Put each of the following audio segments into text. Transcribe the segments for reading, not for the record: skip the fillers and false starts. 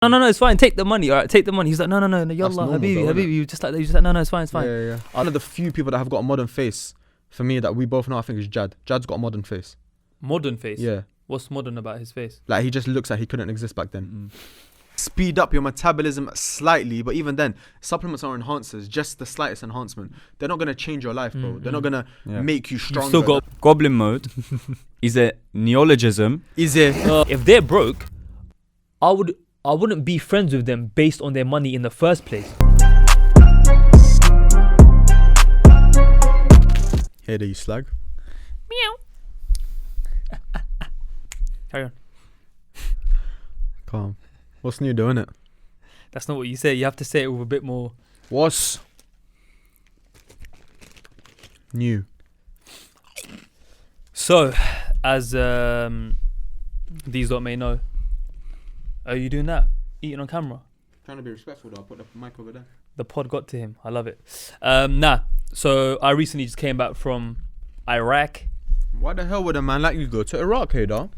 No, it's fine. Take the money. All right, take the money. He's like, no, yallah, Habibi. You just like no, it's fine. Yeah. One of the few people that have got a modern face, for me, that we both know, I think, is Jad. Jad's got a modern face. Modern face? Yeah. What's modern about his face? Like, he just looks like he couldn't exist back then. Speed up your metabolism slightly, but even then, supplements are enhancers, just the slightest enhancement. They're not going to change your life, bro. They're not going to make you stronger. You've still got goblin mode. Is it neologism? Is it? If they're broke, I wouldn't be friends with them based on their money in the first place. Hey there, you slag. Meow. Carry on. Calm. What's new, doing it? That's not what you say. You have to say it with a bit more. What's new? So, as these lot may know, are you doing that? Eating on camera? Trying to be respectful though. I'll put the mic over there. The pod got to him. I love it. So I recently just came back from Iraq. Why the hell would a man like you go to Iraq, hey dog?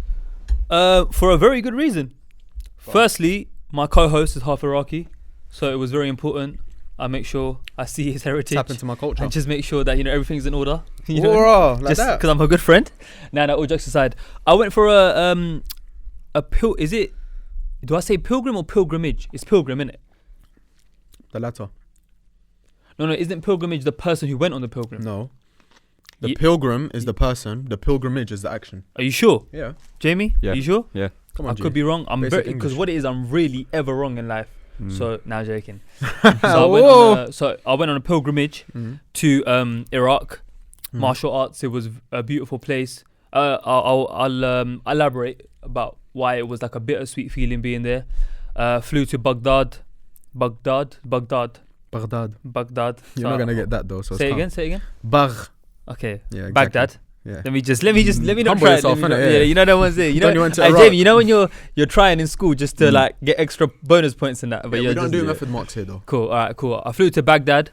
For a very good reason. Firstly, my co-host is half Iraqi, so it was very important I make sure I see his heritage. Tap into my culture. And just make sure that, everything's in order. Like just that. because I'm a good friend. Now, all jokes aside, I went for do I say pilgrim or pilgrimage? It's pilgrim, innit? The latter. No, isn't pilgrimage the person who went on the pilgrim? No. The pilgrim is the person. The pilgrimage is the action. Are you sure? Yeah. Jamie? Yeah. Are you sure? Yeah. Come on, I could be wrong. I'm Basic very, because English. what it is, I'm really ever wrong in life. So now joking. So I went on a pilgrimage to Iraq, martial arts. It was a beautiful place. I'll elaborate about why it was like a bittersweet feeling being there. Flew to Baghdad. Baghdad. You're not gonna get that though. So Say it again. Bagh. Okay. Yeah. Exactly. Baghdad. Yeah. Let me not Humble try yourself, it. innit? Yeah. You know that one's it. When you went to Hey, Iraq. Jamie, you know when you're trying in school just to like get extra bonus points and that. But Yeah, you're we don't just, do method marks here though. Cool. All right. Cool. I flew to Baghdad,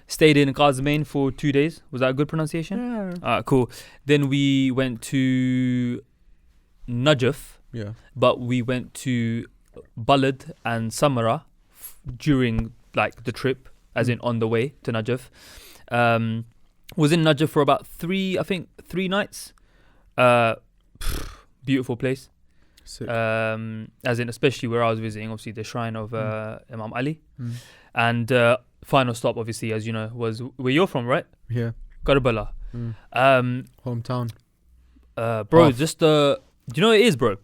stayed in Qazmain for 2 days. Was that a good pronunciation? Yeah. All right. Cool. Then we went to Najaf, Yeah. but we went to Balad and Samara during like the trip, as in on the way to Najaf. Was in Najaf for about 3 nights. Beautiful place. Sick. As in, especially where I was visiting, obviously the shrine of Imam Ali. And final stop, obviously, as you know, was where you're from, right? Yeah. Karbala. Hometown. Bro, just do you know what it is, bro?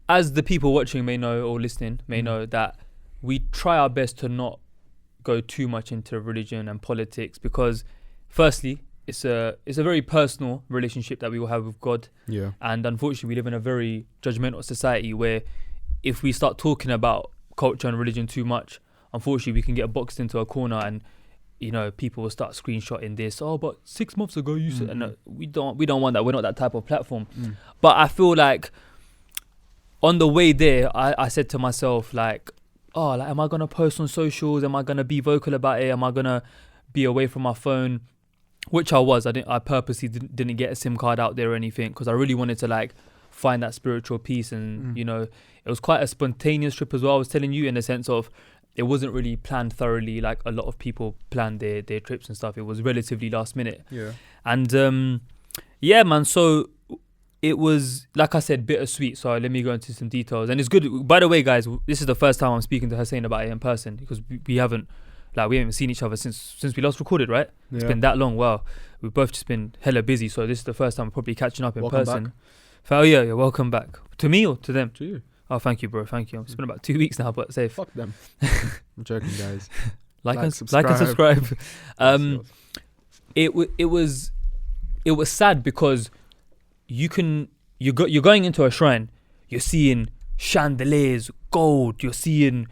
As the people watching may know or listening may know that we try our best to not go too much into religion and politics because, firstly, it's a very personal relationship that we will have with God. Yeah. And unfortunately, we live in a very judgmental society where if we start talking about culture and religion too much, unfortunately, we can get boxed into a corner and, people will start screenshotting this. Oh, but 6 months ago, you said... No, we don't want that. We're not that type of platform. But I feel like on the way there, I said to myself, like, am I going to post on socials? Am I going to be vocal about it? Am I going to be away from my phone? Which I was. I purposely didn't get a SIM card out there or anything because I really wanted to like find that spiritual peace. And it was quite a spontaneous trip as well. I was telling you, in the sense of it wasn't really planned thoroughly like a lot of people plan their trips and stuff. It was relatively last minute. Yeah. And yeah, man. So it was, like I said, bittersweet. So let me go into some details. And it's good. By the way, guys, this is the first time I'm speaking to Hussein about it in person because we haven't seen each other since we last recorded, right? Yeah. It's been that long. Wow. We've both just been hella busy. So this is the first time we're probably catching up in Welcome person. back. Oh yeah, welcome back. To me or to them? To you. Oh, thank you, bro. Thank you. It's been about 2 weeks now, but safe. Fuck them. I'm joking, guys. Like and subscribe. subscribe. It was sad because you're going into a shrine. You're seeing chandeliers, gold. You're seeing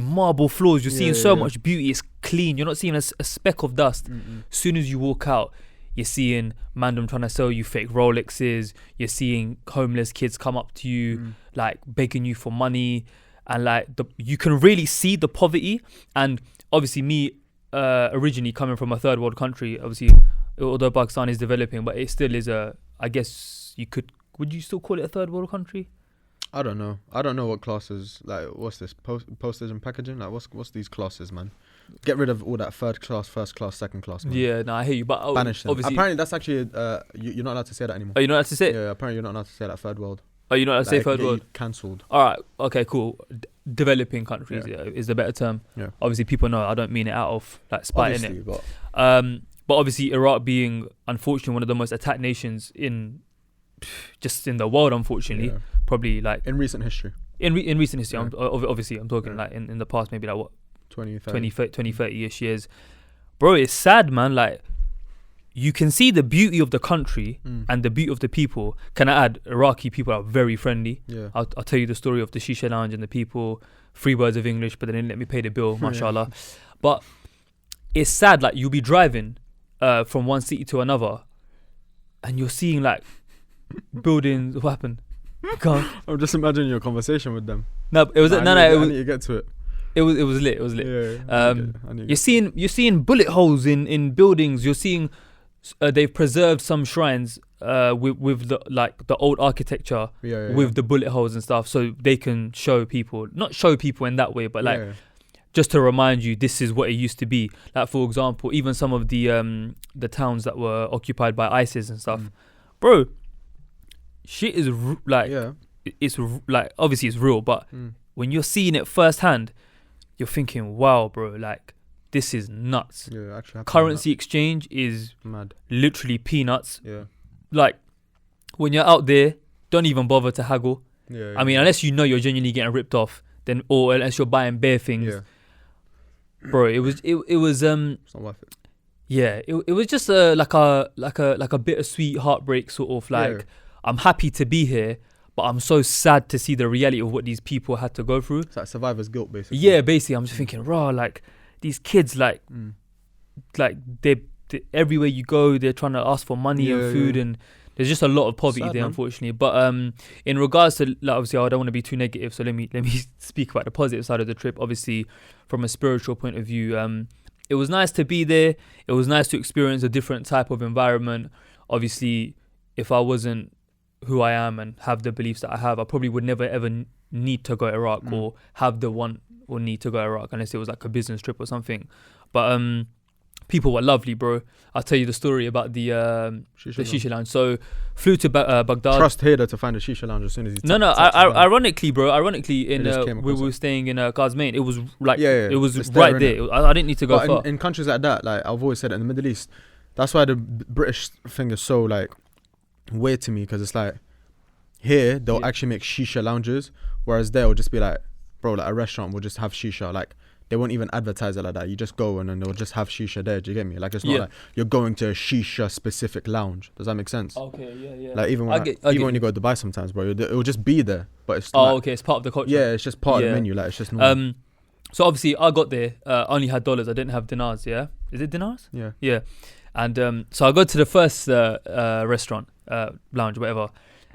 marble floors. You're seeing so much beauty. It's clean. You're not seeing a speck of dust. As soon as you walk out, you're seeing mandem trying to sell you fake Rolexes. You're seeing homeless kids come up to you, like begging you for money, and like you can really see the poverty. And obviously, me originally coming from a third world country, obviously, although Pakistan is developing, but it still is I guess would you still call it a third world country? I don't know. I don't know what classes, like, what's this? Postage and packaging? Like, what's these classes, man? Get rid of all that third class, first class, second class, man. Yeah, no, I hear you. But Banish them. obviously, Apparently, that's actually, you're not allowed to say that anymore. are you not allowed to say it? Yeah, apparently you're not allowed to say that third world. Are you not allowed to say third world? Cancelled. All right, okay, cool. Developing countries is the better term. Yeah. Obviously, people know I don't mean it out of like spite, Obviously, innit? but But obviously, Iraq being unfortunately one of the most attacked nations in the world, unfortunately, probably like in recent history. In recent history, Yeah. obviously, I'm talking like in the past, maybe like what 20, 30. 30-ish years. Bro, it's sad, man. Like, you can see the beauty of the country and the beauty of the people. Can I add, Iraqi people are very friendly. Yeah. I'll tell you the story of the Shisha Lounge and the people, 3 words of English, but they didn't let me pay the bill, mashallah. But it's sad, like, you'll be driving from one city to another and you're seeing, like, buildings. What happened? I'm just imagining your conversation with them. No, it was I need to get to it. It was lit. It was lit. Yeah. You're seeing bullet holes in buildings. You're seeing they've preserved some shrines with the old architecture with the bullet holes and stuff, so they can not show people in that way, but just to remind you this is what it used to be. Like, for example, even some of the towns that were occupied by ISIS and stuff, bro. Shit is it's like, obviously it's real, but when you're seeing it firsthand, you're thinking, wow, bro, like, this is nuts. Yeah, actually. Currency exchange is mad. Literally peanuts. Yeah. Like, when you're out there, don't even bother to haggle. Yeah. I mean, unless you know you're genuinely getting ripped off, then, or unless you're buying bare things. Yeah. Bro, it was it's not worth it. Yeah, it was just like a bittersweet heartbreak sort of, like, Yeah. I'm happy to be here, but I'm so sad to see the reality of what these people had to go through. It's like survivor's guilt, basically. Yeah, basically, I'm just thinking, raw, like, these kids, like they everywhere you go, they're trying to ask for money and food, and there's just a lot of poverty there, unfortunately. But in regards to, like, obviously, I don't want to be too negative, so let me speak about the positive side of the trip. Obviously, from a spiritual point of view, it was nice to be there. It was nice to experience a different type of environment. Obviously, if I wasn't who I am and have the beliefs that I have, I probably would never ever need to go to Iraq or have the want or need to go to Iraq, unless it was like a business trip or something. But people were lovely, bro. I'll tell you the story about the Shisha Lounge. So flew to Baghdad. Trust Hader to find a Shisha Lounge as soon as he ironically, we were staying in Gazmain. It was like it was right there. I didn't need to go far. In countries like that, like I've always said it, in the Middle East, that's why the British thing is so, like, weird to me, because it's like, here they'll actually make shisha lounges, whereas there will just be like, bro, like, a restaurant will just have shisha. Like, they won't even advertise it like that. You just go and then they'll just have shisha there. Do you get me? Like, it's not like you're going to a shisha specific lounge. Does that make sense? Okay, yeah. Like, even when you go to Dubai sometimes, bro, it will just be there. But it's it's part of the culture. Yeah, it's just part of the menu. Like, it's just normal. So obviously I got there, only had dollars. I didn't have dinars. Yeah, is it dinars? Yeah. And so I go to the first restaurant, lounge, whatever,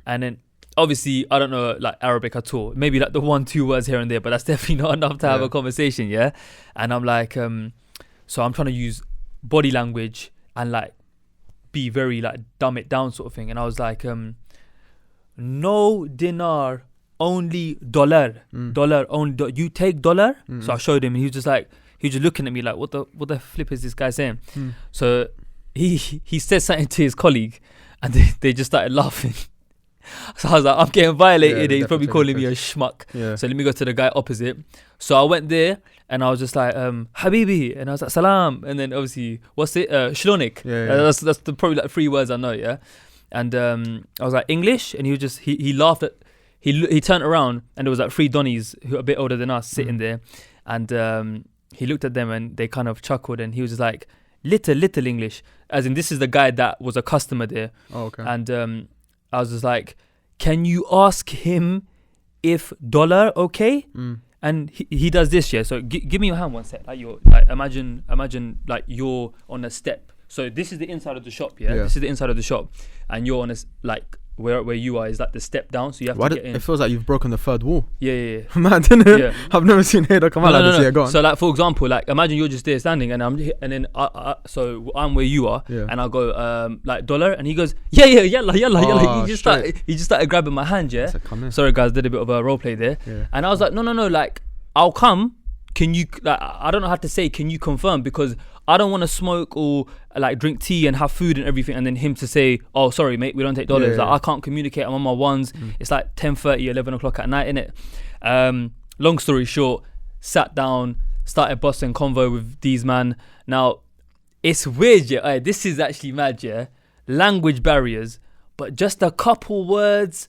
and then obviously I don't know like Arabic at all. Maybe like the 1-2 words here and there, but that's definitely not enough to have a conversation. Yeah, and I'm like, so I'm trying to use body language and like be very like dumb it down sort of thing. And I was like, no dinar, only dollar, dollar only. You take dollar. So I showed him, and he was just looking at me like, what the flip is this guy saying? So he said something to his colleague, and they just started laughing. So I was like, I'm getting violated. He's probably calling me a schmuck. So let me go to the guy opposite. So I went there and I was just like, Habibi, and I was like, salam. And then obviously, what's it? Shlonik. That's probably like 3 words I know. Yeah. And I was like, English, and he laughed at. He turned around and there was like 3 Donnies who are a bit older than us sitting there, and he looked at them and they kind of chuckled, and he was just like, little English, as in this is the guy that was a customer there. Oh, okay. And I was just like, can you ask him if dollar okay? And he does this, yeah. So give me your hand one sec. Like imagine like you're on a step. So this is the inside of the shop, yeah. This is the inside of the shop, and you're on a like where you are is like the step down, so you have Why to did, get in. it feels like you've broken the third wall. Yeah. Man, didn't it? Yeah. I've never seen Hader come out like this. Yeah, go on. So like for example, like imagine you're just there standing, and so I'm where you are, Yeah. and I go like dollar, and he goes yalla. Oh, He just started grabbing my hand, yeah. I said, come in. Sorry guys, did a bit of a role play there, Yeah. and I was like no, like I'll come. Can you like I don't know how to say. Can you confirm, because I don't want to smoke or like drink tea and have food and everything, and then him to say, oh sorry mate, we don't take dollars. Yeah. Like I can't communicate. I'm on my ones. It's like 10:30, 11 o'clock at night, innit? Long story short, sat down, started busting convo with these man. Now it's weird, yeah. This is actually mad, yeah. Language barriers, but just a couple words,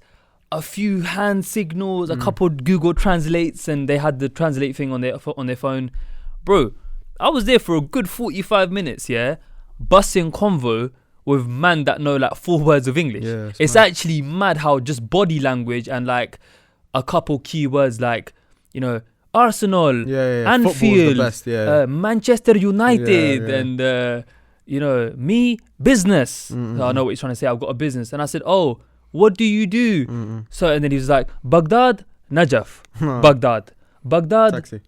a few hand signals, a couple Google translates, and they had the translate thing on their phone, bro. I was there for a good 45 minutes, yeah, busting convo with man that know like 4 words of English. Yeah, it's mad. actually mad how just body language and like a couple key words like, you know, Arsenal, Yeah. Anfield, Football's the best, yeah. Manchester United, Yeah. and you know, me, business. So I know what he's trying to say. I've got a business. And I said, oh, what do you do? So, and then he was like, Baghdad, Najaf, Baghdad, Taxi.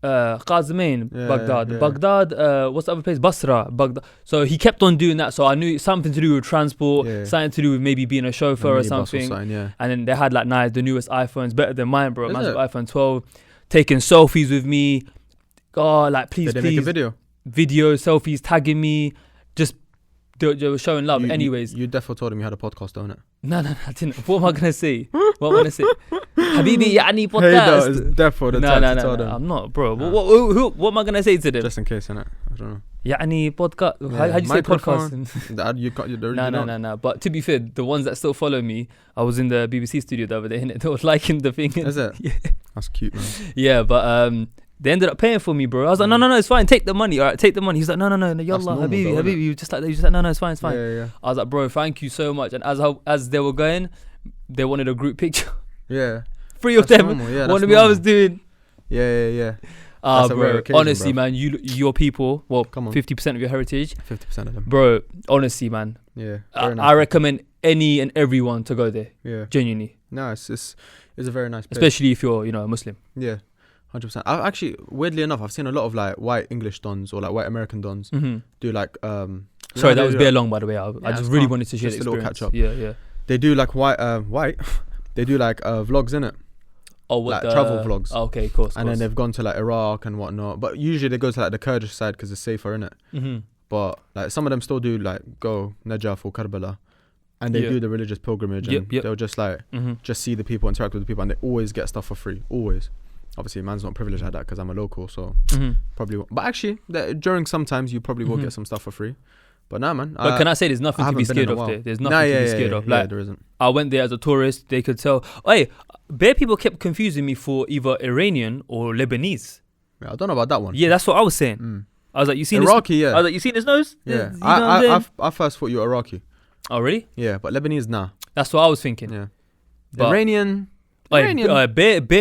Qazimain, Yeah, Baghdad, yeah. Baghdad, what's the other place? Basra, Baghdad. So he kept on doing that. So I knew something to do with transport, Yeah. something to do with maybe being a chauffeur or something. Yeah. And then they had like the newest iPhones, better than mine, bro. Is Mine's it? got iPhone 12, taking selfies with me. Oh, like please, Did they make a please, video? selfies, tagging me, just they were showing love. Anyways, You definitely told him you had a podcast, don't it? no, I didn't. What am I gonna say? What am I gonna say? Habibi, yani Hey, podcast. it's defo the No, type to tell them. I'm not, bro. Nah. What am I gonna say to them? Just in case, innit? I don't know. Yani podcast. Yeah, How do you say microphone. podcast? You got you No. But to be fair, the ones that still follow me, I was in the BBC studio the other day, innit? They was liking the thing. Is it? Yeah. That's cute, man. Yeah, but they ended up paying for me, bro. I was like, no, it's fine. Take the money. All right, take the money. He's like, no, yallah, normal Habibi, though, Habibi. innit? You just like, no, it's fine. Yeah. I was like, bro, thank you so much. And as they were going, they wanted a group picture. Yeah. 3 of That's them normal, yeah, wanted that's me. I was normal. doing. Yeah. Ah, That's a rare bro. occasion, Honestly, bro. man, your people. Well, Come on. 50% of your heritage, 50% of them. bro. Honestly, man, Yeah. I Very nice. recommend any and everyone to go there. Yeah. Genuinely, No, it's a very nice place. especially if you're, a Muslim. Yeah. 100%. I actually, weirdly enough, I've seen a lot of like white English dons or like white American dons Mm-hmm. do like Sorry, that they was do bare long, by the way. I it's just really calm. wanted to share Just the a little experience. catch up. Yeah. They do like white they do like vlogs in it, Oh, what like travel vlogs. Oh, okay, of course. and then they've gone to like Iraq and whatnot. But usually they go to like the Kurdish side because it's safer, in it. Mm-hmm. But like some of them still do like go Najaf or Karbala, and they Yeah. do the religious pilgrimage. Yep, And yep. they'll just like just see the people, interact with the people, and they always get stuff for free. Always. Obviously, man's not privileged like that because I'm a local, so probably won't. But actually, during sometimes you probably will Mhm. get some stuff for free. But nah, man. But can I say there's nothing to haven't be been in scared a of while. there? There's Nah, nothing to yeah, be scared yeah, of. yeah, Like there isn't. I went there as a tourist. They could tell. Hey, bare people kept confusing me for either Iranian or Lebanese. Yeah, I don't know about that one. Yeah, that's what I was saying. Mm. I was like, you seen Iraqi, his, yeah. I was like, you seen his nose? Yeah. You know what I'm saying? I first thought you were Iraqi. Oh, really? Yeah, but Lebanese, nah. That's what I was thinking. Yeah. But- Iranian. Bare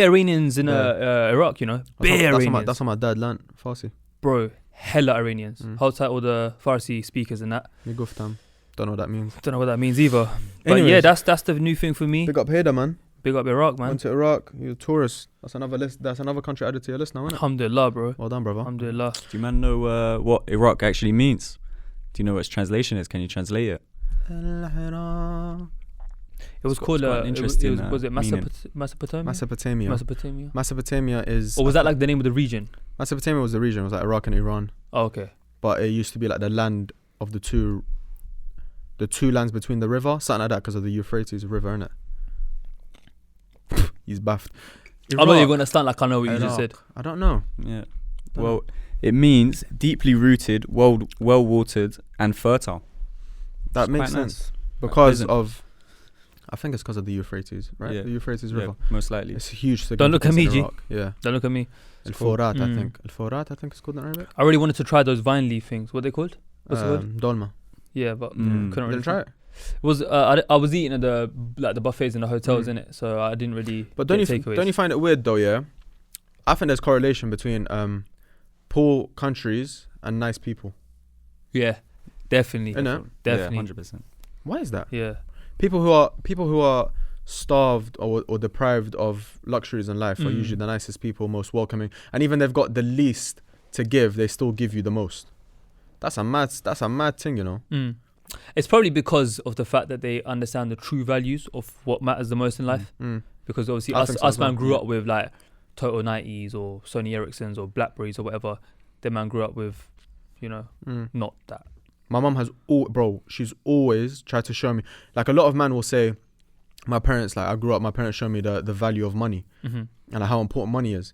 Iranians in Iraq, Bare Iranians. That's how my dad learnt Farsi. Bro, hella Iranians. Mm. Hold tight all the Farsi speakers and that. Me guftam. Don't know what that means. Don't know what that means either. But Anyways. yeah, that's the new thing for me. Big up Hader, man. Big up Iraq, man. Went to Iraq. You're a tourist. That's another list. That's another country added to your list now, isn't it? Alhamdulillah, bro. Well done, brother. Alhamdulillah. Do you man know what Iraq actually means? Do you know what its translation is? Can you translate it? It was It's called quite an interesting, was it meaning. Mesopotamia? Mesopotamia. Mesopotamia. Mesopotamia is. Or was that like the name of the region? Mesopotamia was the region. It was like Iraq and Iran. Oh, okay. But it used to be like the land of the two lands between the river, something like that, because of the Euphrates River, innit? He's baffed. I'm not even gonna stand like I know what you just Iraq. said. I don't know. Yeah. Don't Well, it means deeply rooted, well watered, and fertile. That It's makes quite sense nice. because Isn't- of. I think it's because of the Euphrates, right? Yeah. The Euphrates Yeah, River. most likely. It's a huge. Don't look at significance me, in G. Iraq. Yeah. Don't look at me. El cool. Forat, I Mm. think. El Forat, I think it's called in Arabic. I really wanted to try those vine leaf things. What they called? What's it called? Dolma. Yeah, but Mm. couldn't really Did you try it? Was I was eating at the buffets in the hotels, Mm. innit? So I didn't really. But don't get you takeaways. don't you find it weird though? Yeah. I think there's correlation between poor countries and nice people. Yeah, definitely. Innit? Definitely. Yeah, 100%. Why is that? Yeah. people who are starved or deprived of luxuries in life are usually the nicest people, most welcoming, and even they've got the least to give, they still give you the most. That's a mad thing, you know. It's probably because of the fact that they understand the true values of what matters the most in life. Because obviously us man grew up with like Total 90s or Sony Ericssons or Blackberries or whatever. Their man grew up with, you know, not that. My mum has she's always tried to show me, like a lot of men will say, my parents showed me the value of money and how important money is.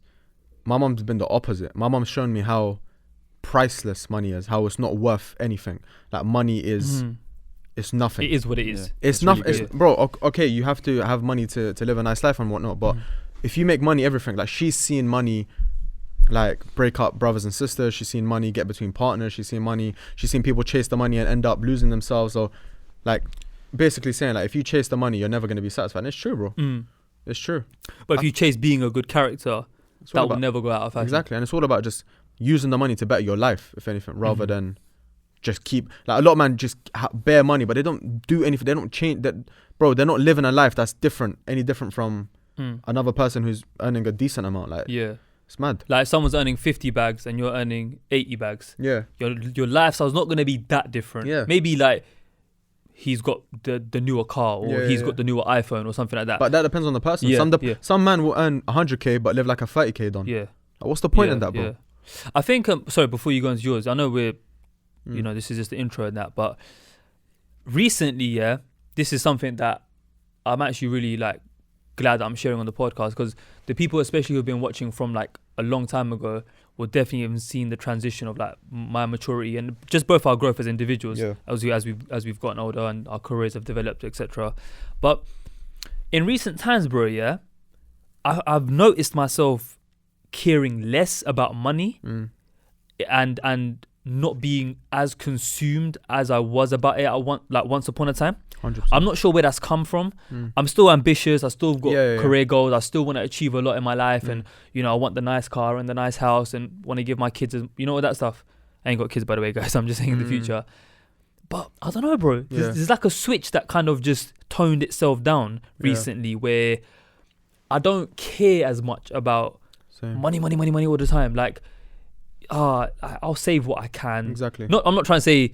My mum's been the opposite. My mum's shown me how priceless money is, how it's not worth anything. Like money is, it's nothing. It is what it is. Yeah. It's nothing. Really okay, you have to have money to live a nice life and whatnot, but if you make money everything, like she's seen money like break up brothers and sisters, she's seen money get between partners, she's seen people chase the money and end up losing themselves, or like basically saying like if you chase the money you're never going to be satisfied. And it's true, bro. It's true. But if you chase being a good character, that will never go out of fashion. Exactly. And it's all about just using the money to better your life, if anything, rather than just keep, like a lot of men just bare money but they don't do anything, they don't change that, bro. They're not living a life that's any different from another person who's earning a decent amount. Like, yeah, it's mad. Like if someone's earning 50 bags and you're earning 80 bags, yeah, your lifestyle's not going to be that different. Yeah, maybe like he's got the newer car, or he's got the newer iPhone or something like that. But that depends on the person. Some man will earn 100k but live like a 30k don. Yeah. Like, what's the point in that, bro? Yeah. I think sorry, before you go into yours, I know we're you know, this is just the intro and that, but recently, this is something that I'm actually really like glad that I'm sharing on the podcast, because the people especially who've been watching from like a long time ago will definitely have seen the transition of like my maturity and just both our growth as individuals as we've gotten older and our careers have developed, etc. But in recent times, bro, I've noticed myself caring less about money and not being as consumed as I was about it once upon a time. 100%. I'm not sure where that's come from. I'm still ambitious. I still got career goals. I still want to achieve a lot in my life, and you know, I want the nice car and the nice house, and want to give my kids, you know, all that stuff. I ain't got kids, by the way, guys. I'm just saying in the future. But I don't know, bro. There's like a switch that kind of just toned itself down recently, where I don't care as much about money all the time. Like, I'll save what I can. Exactly. I'm not trying to say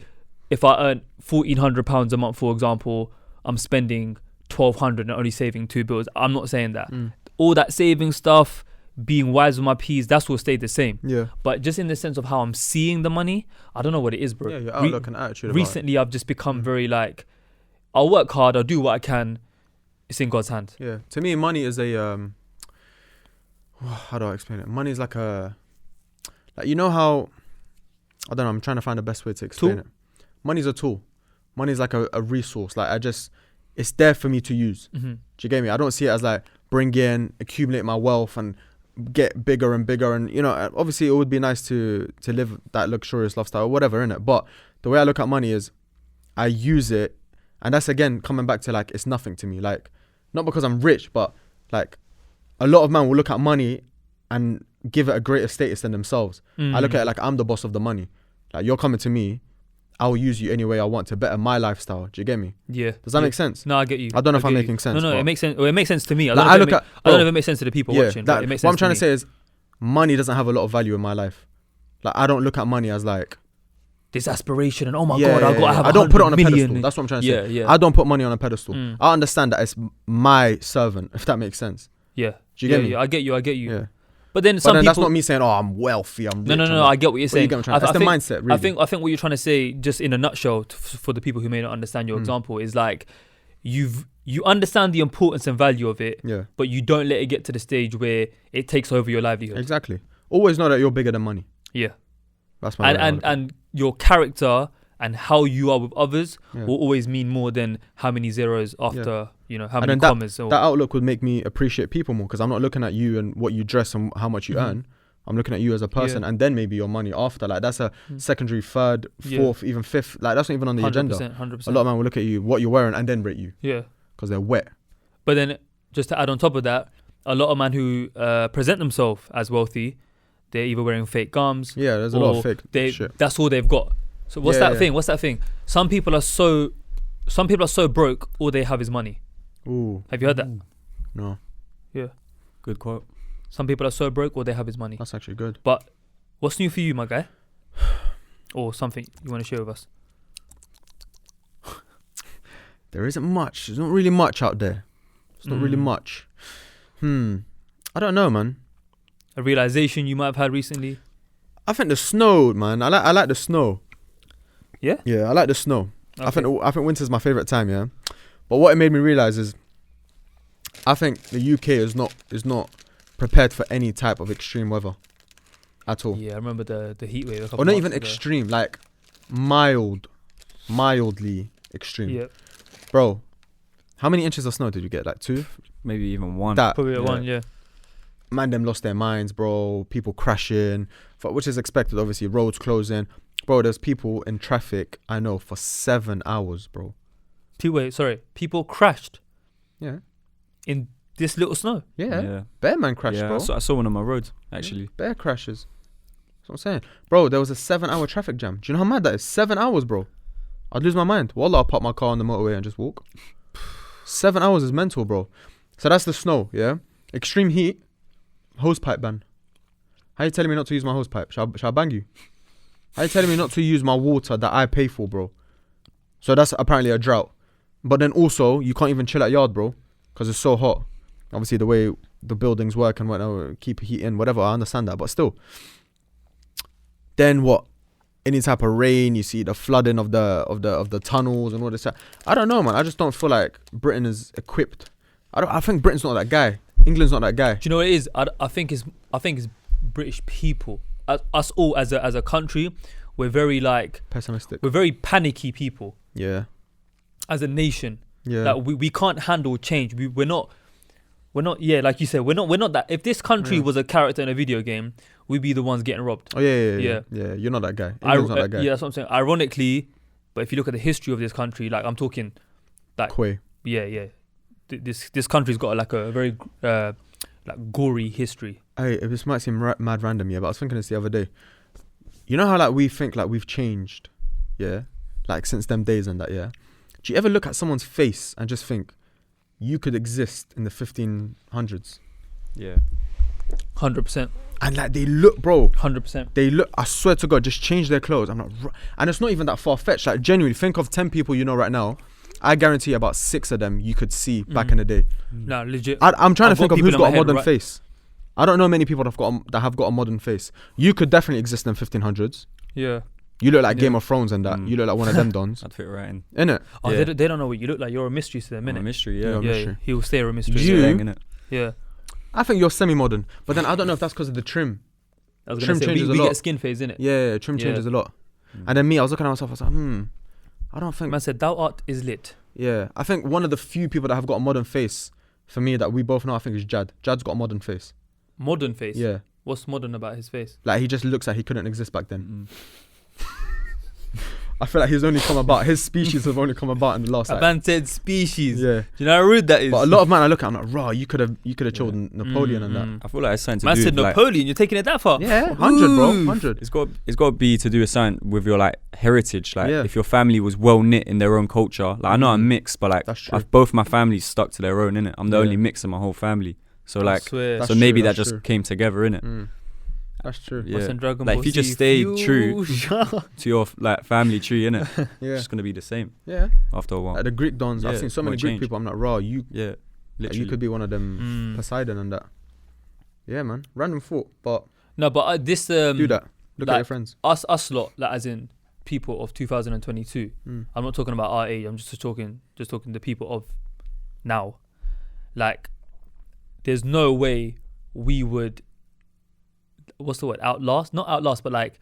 if I earn £1,400 a month, for example, I'm spending £1,200 and only saving 2 bills. I'm not saying that. All that saving stuff, being wise with my P's, that's will stay the same. Yeah. But just in the sense of how I'm seeing the money, I don't know what it is, bro. Yeah, your outlook and attitude. Recently, I've just become very like, I'll work hard, I'll do what I can. It's in God's hand. Yeah. To me, money is a how do I explain it? Money is like you know how, I don't know, I'm trying to find the best way to explain it. Money's a tool. Money's like a resource. Like it's there for me to use. Do you get me? I don't see it as like bring in, accumulate my wealth and get bigger and bigger. And, you know, obviously it would be nice to live that luxurious lifestyle or whatever, innit? But the way I look at money is I use it. And that's, again, coming back to like, it's nothing to me. Like, not because I'm rich, but like a lot of men will look at money and give it a greater status than themselves. I look at it like I'm the boss of the money. Like, you're coming to me, I'll use you any way I want to better my lifestyle. Do you get me? Yeah. Does that make sense? No, I get you. I don't know if I'm making sense. No, it makes sense. Well, it makes sense to me. I don't know if it makes sense to the people watching. But it makes sense. What I'm trying to say is, money doesn't have a lot of value in my life. Like, I don't look at money as like this aspiration and oh my god, I have. I don't put it on a pedestal. That's what I'm trying to say. Yeah. I don't put money on a pedestal. I understand that it's my servant, if that makes sense. Yeah. Do you get me? Yeah, I get you. Yeah. But then some people, that's not me saying, oh, I'm wealthy, I'm rich. No, I get what you're saying. That's the mindset, really. I think what you're trying to say, just in a nutshell, for the people who may not understand your example, is like you understand the importance and value of it, but you don't let it get to the stage where it takes over your livelihood. Exactly. Always know that you're bigger than money. Yeah. That's my and your character and how you are with others will always mean more than how many zeros after, you know, how many commas. That outlook would make me appreciate people more, because I'm not looking at you and what you dress and how much you earn. I'm looking at you as a person and then maybe your money after. Like, that's a secondary, third, fourth, even fifth. Like, that's not even on the 100%, agenda. 100%. A lot of men will look at you, what you're wearing, and then rate you. Yeah. Because they're wet. But then, just to add on top of that, a lot of men who present themselves as wealthy, they're either wearing fake gums. Yeah, there's a lot of fake shit. That's all they've got. So what's that thing? Some people are so some people are so broke, all they have is money. Ooh. Have you heard that? No, Good quote. Some people are so broke, all they have is money. that's actually good. But what's new for you, my guy? Or something you want to share with us? There isn't much. There's not really much out there. It's not really much. I don't know, man. A realization you might have had recently? I think the snow, man. I like the snow. Yeah? Yeah, I like the snow. Okay. I think winter's my favorite time, yeah. But what it made me realize is I think the UK is not prepared for any type of extreme weather at all. Yeah, I remember the heat wave. Or not even extreme, like mildly extreme. Yeah, Bro, how many inches of snow did you get? Like 2? Maybe even 1. That probably at one. Yeah, man, them lost their minds, bro. People crashing, which is expected, obviously. Roads closing, bro. There's people in traffic. I know for 7 hours, bro. People crashed. Yeah. In this little snow. Yeah. Bear man crashed, Yeah, bro. I saw one on my road, actually. Bear crashes. That's what I'm saying, bro. There was a 7-hour traffic jam. Do you know how mad that is? 7 hours, bro. I'd lose my mind. Wallah, I'll park my car on the motorway and just walk. 7 hours is mental, bro. So that's the snow, yeah? Extreme heat, hosepipe ban. How you telling me not to use my hosepipe? Shall I bang you? How you telling me not to use my water that I pay for, bro? So that's apparently a drought. But then also, you can't even chill at yard, bro, because it's so hot. Obviously, the way the buildings work and whatever, keep heat in, whatever, I understand that. But still. Then what? Any type of rain, you see the flooding of the tunnels and all this. I don't know, man. I just don't feel like Britain is equipped. I think Britain's not that guy. England's not that guy. Do you know what it is? I think it's British people. Us all as a country, we're very Pessimistic. we're very panicky people. Yeah. As a nation, Yeah. like we can't handle change. We're not. Yeah, like you said, we're not that. If this country was a character in a video game, we'd be the ones getting robbed. Oh yeah. You're not that guy. England's not that guy. Yeah, that's what I'm saying. Ironically, but if you look at the history of this country, like I'm talking, like Quay. yeah. This country's got like a very like gory history. Hey, this might seem mad random, yeah, but I was thinking this the other day. You know how like we think like we've changed, yeah, like since them days and that, yeah. Do you ever look at someone's face and just think you could exist in the 1500s? Yeah. 100%. And like they look, bro. 100%. They look. I swear to God, just change their clothes. I'm not, and it's not even that far fetched. Like genuinely, think of 10 people you know right now. I guarantee about 6 of them you could see back in the day. No, legit. I'm trying to think of who's got a modern right? face. I don't know many people that have got a modern face. You could definitely exist in 1500s. Yeah. You look like Game of Thrones and that. You look like one of them dons. I'd fit right in. Innit? Oh, Yeah. they don't know what you look like. You're a mystery to them, I'm a innit? mystery, You're yeah. a Yeah, mystery. he will stay a mystery. You- Innit? Yeah. I think you're semi-modern, but then I don't know if that's because of the trim. I was Trim gonna say changes a we lot. get skin phase, innit? Yeah, trim Yeah. changes a lot. And then me, I was looking at myself. I was like, I don't think. Man said, "Thou art is lit." Yeah, I think one of the few people that have got a modern face for me that we both know, I think, is Jad. Jad's got a modern face. Modern face. Yeah, What's modern about his face? like he just looks like he couldn't exist back then. I feel like he's only come about. His species have only come about in the last. A Like, man said species. yeah, Do you know how rude that is? but a lot of man I look at, I'm like, raw. You could have killed Napoleon and that. I feel like it's something to Man do said with, like, Napoleon. You're taking it that far? Yeah, 100, bro, 100. it's got to be to do with something with your like heritage. Like Yeah. if your family was well knit in their own culture. Like I know I'm mixed, but like That's true. both my families stuck to their own, innit? I'm the Yeah. only mix in my whole family. So I like swear. That's so maybe true, that that's just true. came together, innit? That's true. Yeah. What's in Dragon Like Ball if you just Z? stay true Fusion. to your like family tree, innit? It's Yeah, just gonna be the same yeah. after a while. Like the Greek dons, I've Yeah, seen so many won't Greek change. people. I'm like, raw. You Yeah, literally. you could be one of them, Poseidon and that. Yeah, man. Random thought, but No, but this do that. Look at like, your friends. us lot, like as in people of 2022. Mm. I'm not talking about our age. I'm just talking the people of now. Like, there's no way we would. What's the word? Outlast? Not outlast, but like,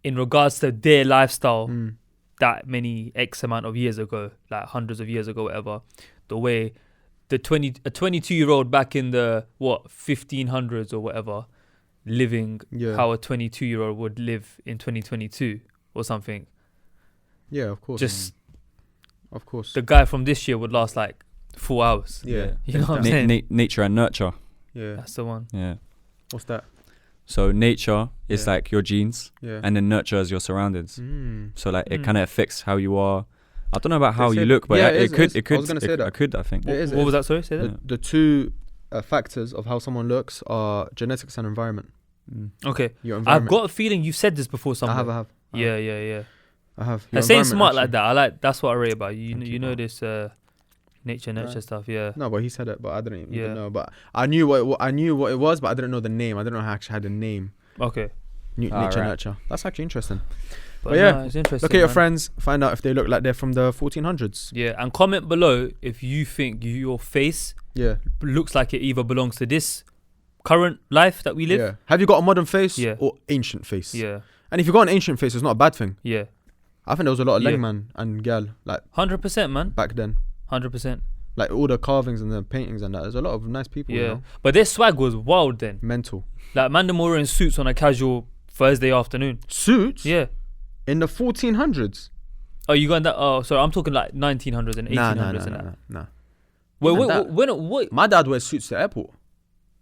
in regards to their lifestyle, that many X amount of years ago, like hundreds of years ago, whatever. The way a 22-year-old back in the 1500s or whatever, living Yeah. how a 22-year-old would live in 2022 or something. Yeah, of course. Just of course. the guy from this year would last like 4 hours. Yeah. You know what I'm saying? Nature and nurture. Yeah. That's the one. Yeah. What's that? So nature is Yeah. like your genes, Yeah. and then nurture is your surroundings. So like it kind of affects how you are, I don't know about how They you say- look, but yeah, it could. I was gonna say that. I could. I think. It is. What was that? Sorry, say that. The two factors of how someone looks are genetics and environment. Mm. Okay, Your I've environment. got a feeling you've said this before I somewhere. have. I have. Yeah. I have. And Your saying environment, smart like actually. that, I like. That's what I rate about you. Thank You you, know bro. this nature Right. stuff. Yeah. No, but he said it, but I didn't Yeah. even know. But I knew I knew what it was, but I didn't know the name. I didn't know how I actually had a name. Okay. Nature right. nurture. That's actually interesting. But yeah, no, it's interesting. Look at your man. friends. Find out if they look like they're from the 1400s. Yeah, and comment below if you think your face Yeah. looks like it either belongs to this current life that we live. Yeah. Have you got a modern face Yeah. or ancient face? Yeah. And if you got an ancient face, it's not a bad thing. Yeah. I think there was a lot of Yeah. Lengman and gal like 100%, man. back then. 100%. Like all the carvings and the paintings and that. There's a lot of nice people. Yeah. You know? But their swag was wild then. Mental. Like Mandem were in suits on a casual Thursday afternoon. Suits. Yeah. In the 1400s. Oh, you got that? Oh, sorry. I'm talking like 1900s and 1800s and that. Nah. Wait, Even wait, that. when? My dad wears suits to the airport.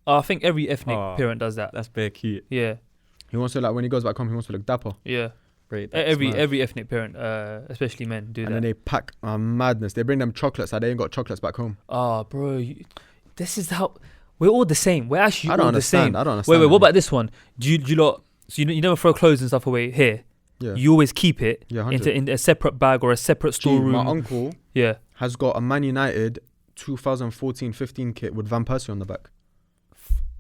I think every ethnic Oh. parent does that. That's very cute. Yeah. He wants to like when he goes back home, he wants to look dapper. Yeah. Great. Every ethnic parent, especially men, do And that. then they pack madness. They bring them chocolates. Like they ain't got chocolates back home. Oh, bro, this is how we're all the same. We're actually I don't all the understand. same. I don't understand. Wait, what about this one? Do you lot? So you never throw clothes and stuff away here. Yeah. You always keep it Yeah, 100. in a separate bag or a separate Gee, storeroom. my uncle Yeah. has got a Man United 2014-15 kit with Van Persie on the back.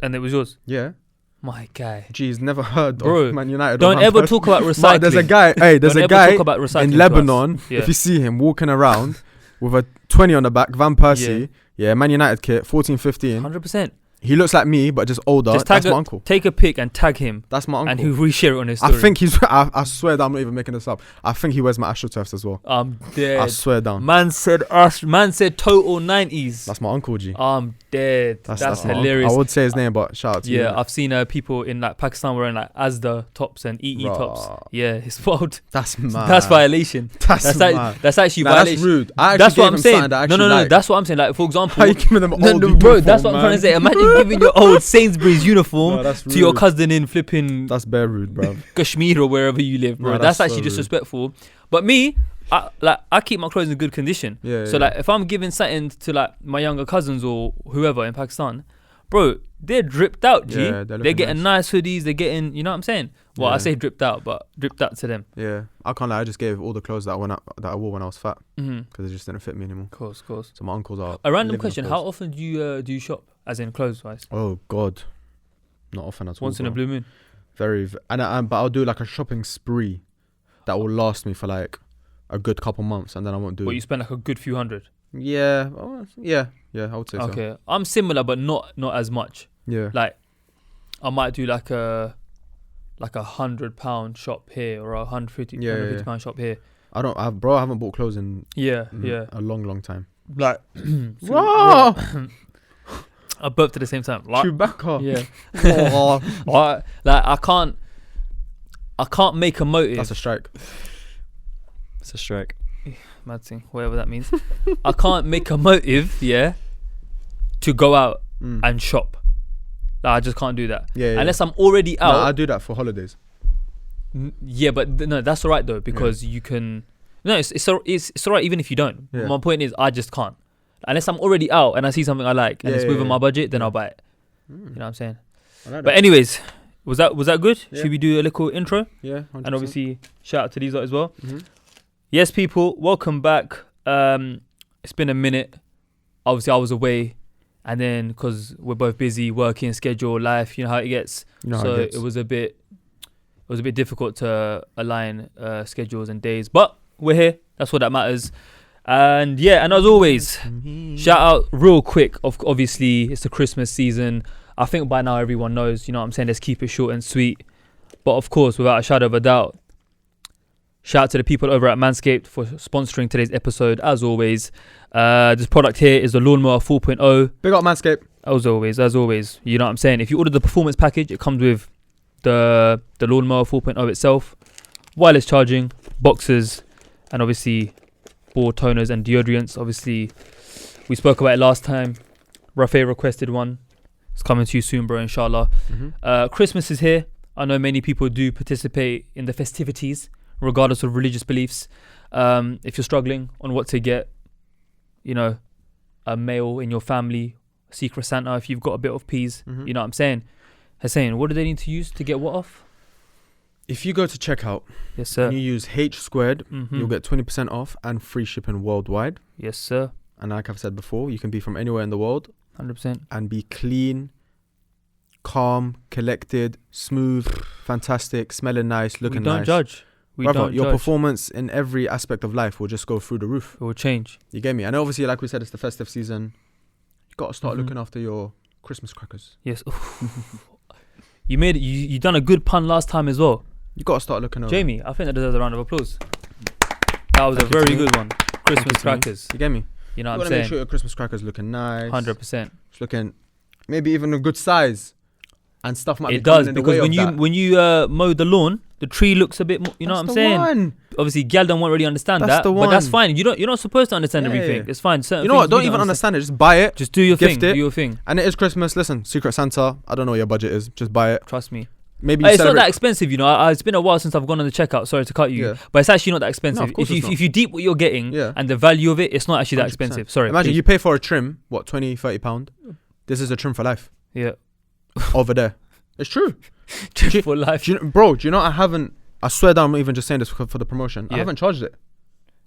And it was yours. Yeah. My guy. Gee, he's never heard Bro, of Man United. or Don't Van ever Persie. talk about But recycling. there's a guy. Hey, there's Don't a ever guy talk about recycling in to us. Lebanon. Yeah. If you see him walking around with a 20 on the back, Van Persie. Yeah, Man United kit, 14-15. 100%. He looks like me, but just older. Just tag That's my uncle. Take a pic and tag him, That's my uncle. and he'll reshare it on his I story. think he's. I swear that I'm not even making this up. I think he wears my AstroTurfs as well. I'm I dead. swear down. Man said total 90s. That's my uncle, G. I'm dead. That's my uncle. hilarious. I would say his name, but shout out to you. Yeah, innit? I've seen people in like Pakistan wearing like Asda tops and EE tops. Bruh. Yeah, it's wild. That's mad. That's violation. That's That's mad. that's actually Nah, that's violation. rude. I actually That's gave what I'm him saying. something that I No, actually no. like. That's what I'm saying. Like for example, How you giving them no, old no, uniform, bro. That's what I'm man? trying to say. Imagine giving your old Sainsbury's uniform No, that's to your rude. cousin in flipping That's bare rude, bro. Kashmir or wherever you live, bro. No, that's that's actually so rude. disrespectful. But me, I keep my clothes in good condition. Yeah. So like if I'm giving something to like my younger cousins or whoever in Pakistan, bro, they're dripped out, G. Yeah, they're they're looking getting nice hoodies, they're getting, you know what I'm saying? Well, I Yeah. say dripped out, but dripped out to them. Yeah, I can't lie. I just gave all the clothes that I wore when I was fat Mm-hmm. because they just didn't fit me anymore. Of course. So my uncles are. A random living question: off how clothes. often do you shop, as in clothes wise? Oh God, not often at all. Once in a bro. blue moon. But I'll do like a shopping spree that will last me for like a good couple months, and then I won't do. But you spend like a good few hundred. Yeah, yeah. I would say so. Okay, I'm similar, but not as much. Yeah. Like, I might do like a £100 shop here or a £150 shop here. I haven't bought clothes in Yeah, yeah. a long time. Like, Whoa! I burped at the same time. Like, Chewbacca. yeah. Oh, I can't make a motive. that's a strike. It's a strike. Mad thing, whatever that means. I can't make a motive, to go out and shop. Like, I just can't do that. Yeah. Unless I'm already No, out. I do that for holidays. Yeah, but no, that's alright though, because you can. No, it's alright even if you don't. Yeah. My point is, I just can't. Unless I'm already out and I see something I like and Yeah, it's yeah, within yeah. my budget, then Yeah. I'll buy it. Mm. You know what I'm saying? I like But that. anyways, was that good? Yeah. Should we do a little intro? Yeah, 100%. And obviously, shout out to these lot as well. Mhm. Yes, people, welcome back. It's been a minute. Obviously, I was away, and then because we're both busy, working, schedule, life, you know how it gets. You know how So it gets. it was a bit difficult to align schedules and days, but we're here. That's what that matters. And yeah, and as always, shout out real quick. Obviously, it's the Christmas season. I think by now everyone knows. You know what I'm saying? Let's keep it short and sweet. But of course, without a shadow of a doubt, shout out to the people over at Manscaped for sponsoring today's episode. As always, this product here is the Lawnmower 4.0. Big up Manscaped. As always, you know what I'm saying? If you order the performance package, it comes with the Lawnmower 4.0 itself, wireless charging, boxes, and obviously ball toners and deodorants. Obviously, we spoke about it last time. Rafe requested one. It's coming to you soon, bro, inshallah. Mm-hmm. Christmas is here. I know many people do participate in the festivities, regardless of religious beliefs. If you're struggling on what to get, you know, a male in your family, Secret Santa, if you've got a bit of peas, Mhm. you know what I'm saying? Hussein, what do they need to use to get what off? If you go to checkout Yes, sir. and you use HSquared, Mhm. you'll get 20% off and free shipping worldwide. Yes, sir. And like I've said before, you can be from anywhere in the world 100%. and be clean, calm, collected, smooth, fantastic, smelling nice, looking We don't nice. judge. We Brother, don't your judge. performance in every aspect of life will just go through the roof. It will change. You get me? And obviously, like we said, it's the festive season. You got to start Mhm. looking after your Christmas crackers. Yes. You done a good pun last time as well. You got to start looking over. Jamie, I think that deserves a round of applause. That was Thank a you, very Timmy. good one. Christmas you, Timmy. crackers. You get me? You know You what want I'm to make saying? sure your Christmas crackers looking nice. 100%. It's looking maybe even a good size. And stuff might be It does, coming in the because way when of you that. when you mow the lawn, the tree looks a bit more, you know That's what I'm the saying? one. Obviously, gal don't really understand That's that, the but that's one. fine. You're not supposed to understand Yeah, everything. yeah. It's fine. Certain You know what? things we Don't even understand it. Just buy it. Just do your Gift thing. it. Do your thing. And it is Christmas. Listen, Secret Santa. I don't know what your budget is. Just buy it. Trust me. Maybe you It's not celebrate. that expensive, you know. It's been a while since I've gone on the checkout. Sorry to cut you, Yeah. but it's actually not that expensive. No, of course if you it's not. if you deep what you're getting Yeah. and the value of it, it's not actually that 100%. expensive. Sorry. Imagine please. you pay for a trim, what, 20, 30 pound? This is a trim for life. Yeah. Over there. It's true. For life. Do you know, I swear that I'm not even just saying this for the promotion. I Yeah. haven't charged it.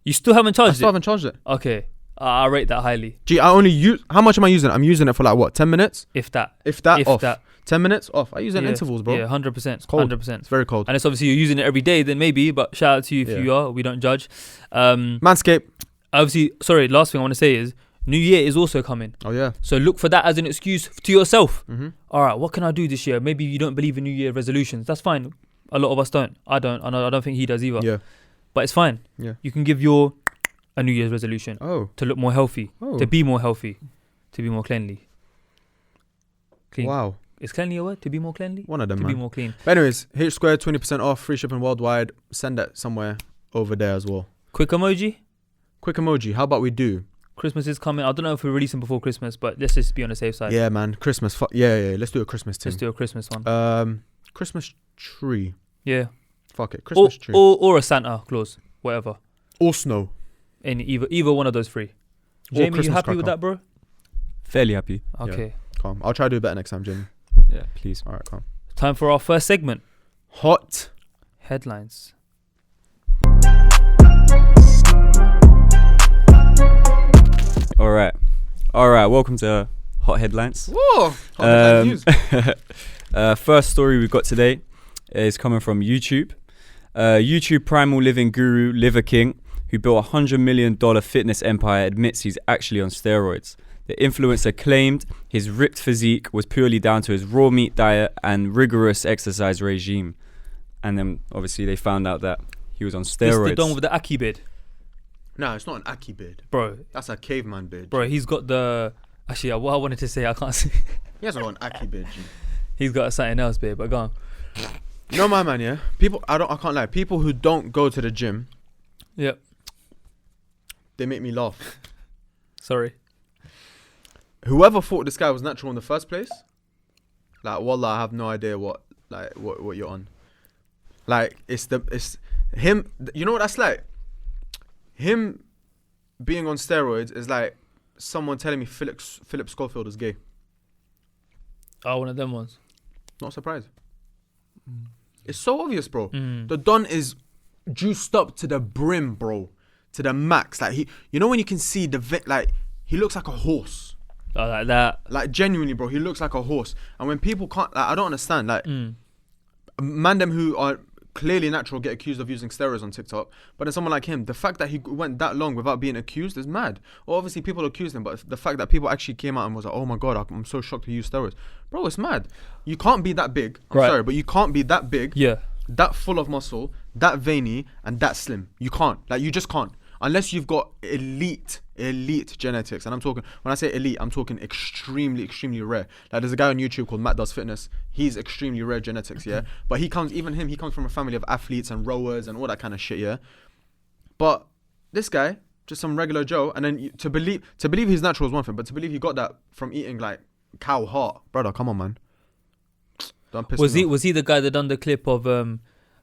You still haven't I charged still it. haven't charged it. Okay. I rate that highly. I only use, how much am I using it? I'm using it for like what, 10 minutes? If that. If that, If off. that. 10 minutes off. I use it in Yeah. intervals, bro. Yeah, 100%. cold. 100%. It's very cold. And it's obviously you're using it every day, then maybe. But shout out to you if Yeah. you are. We don't judge. Manscaped. Obviously, sorry. Last thing I want to say is New Year is also coming. Oh, yeah. So look for that as an excuse to yourself. Mm-hmm. All right, what can I do this year? Maybe you don't believe in New Year resolutions. That's fine. A lot of us don't. I don't. I don't think he does either. Yeah. But it's fine. Yeah. You can give a New Year's resolution Oh. to look more healthy, Oh. to be more healthy, to be more cleanly. Clean. Wow. Is cleanly a word? To be more cleanly? One of them, To be man. more clean. But anyways, HSquared, 20% off, free shipping worldwide. Send that somewhere over there as well. Quick emoji. Quick emoji. How about we do? Christmas is coming. I don't know if we're releasing before Christmas, but let's just be on the safe side. Yeah, man. Christmas. Yeah. Let's do a Christmas thing. Let's do a Christmas one. Christmas tree. Yeah. Fuck it. Or, Christmas tree. or a Santa Claus, whatever. Or snow. Either one of those three. Or Jamie, you Christmas happy with cracker. that, bro? Fairly happy. Okay. Calm. I'll try to do better next time, Jamie. Yeah, please. All right, calm. Time for our first segment. Hot. Headlines. All right. Welcome to Hot Headlines. Whoa. Hot news. First story we've got today is coming from YouTube. YouTube primal living guru Liver King, who built $100 million fitness empire, admits he's actually on steroids. The influencer claimed his ripped physique was purely down to his raw meat diet and rigorous exercise regime. And then obviously they found out that he was on This steroids. the done with the Aki beard. No, it's not an Aki beard. Bro, That's a caveman beard. he's got the... Actually, what I wanted to say, I can't see. He hasn't got an Aki beard, G. He's got something else, babe, but go on. You know my man, yeah? People, I can't lie. People who don't go to the gym, Yep. they make me laugh. Sorry. Whoever thought this guy was natural in the first place, like, wallah, I have no idea what you're on. Like, it's him. You know what that's like? Him being on steroids is like someone telling me Philip Schofield is gay. Oh, one of them ones. Not surprised. It's so obvious, bro. Mm. The Don is juiced up to the brim, bro, to the max. Like you know when you can see like he looks like a horse. Oh, like that. Like genuinely, bro, he looks like a horse. And when people can't, like, I don't understand. Like, man, them who are clearly natural get accused of using steroids on TikTok. But then someone like him, the fact that he went that long without being accused is mad. Well, obviously people accused him, but the fact that people actually came out and was like, "Oh my god, I'm so shocked he used steroids," bro, it's mad. You can't be that big. I'm Right. sorry, but you can't be that big, Yeah. that full of muscle, that veiny, and that slim. You can't. Like, you just can't. Unless you've got elite genetics. And I'm talking, when I say elite, I'm talking extremely rare. Like, there's a guy on YouTube called Matt Does Fitness. He's extremely rare genetics, yeah? But he comes from a family of athletes and rowers and all that kind of shit, yeah? But this guy, just some regular Joe, and then to believe he's natural is one thing, but to believe he got that from eating, like, cow heart. Brother, come on, man. Don't piss me off. Was he the guy that done the clip of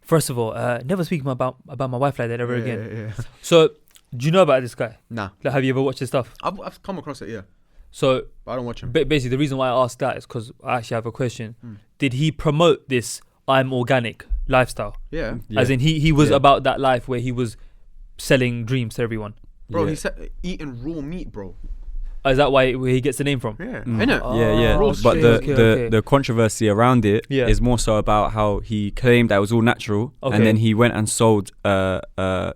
First of all, never speak about my wife like that ever again. Yeah. So, do you know about this guy? Nah, Like, have you ever watched his stuff? I've come across it. Yeah, So, but I don't watch him. basically, the reason why I asked that is because I actually have a question. Mm. Did he promote this I'm organic lifestyle? Yeah, As in, he was Yeah. about that life where he was selling dreams to everyone. bro. Yeah. He said eating raw meat, bro. Is that where he gets the name from? Yeah, Mm. innit? Yeah. Oh, But okay, okay. the controversy around it is Yeah. more so about how he claimed that it was all natural, Okay. and then he went and sold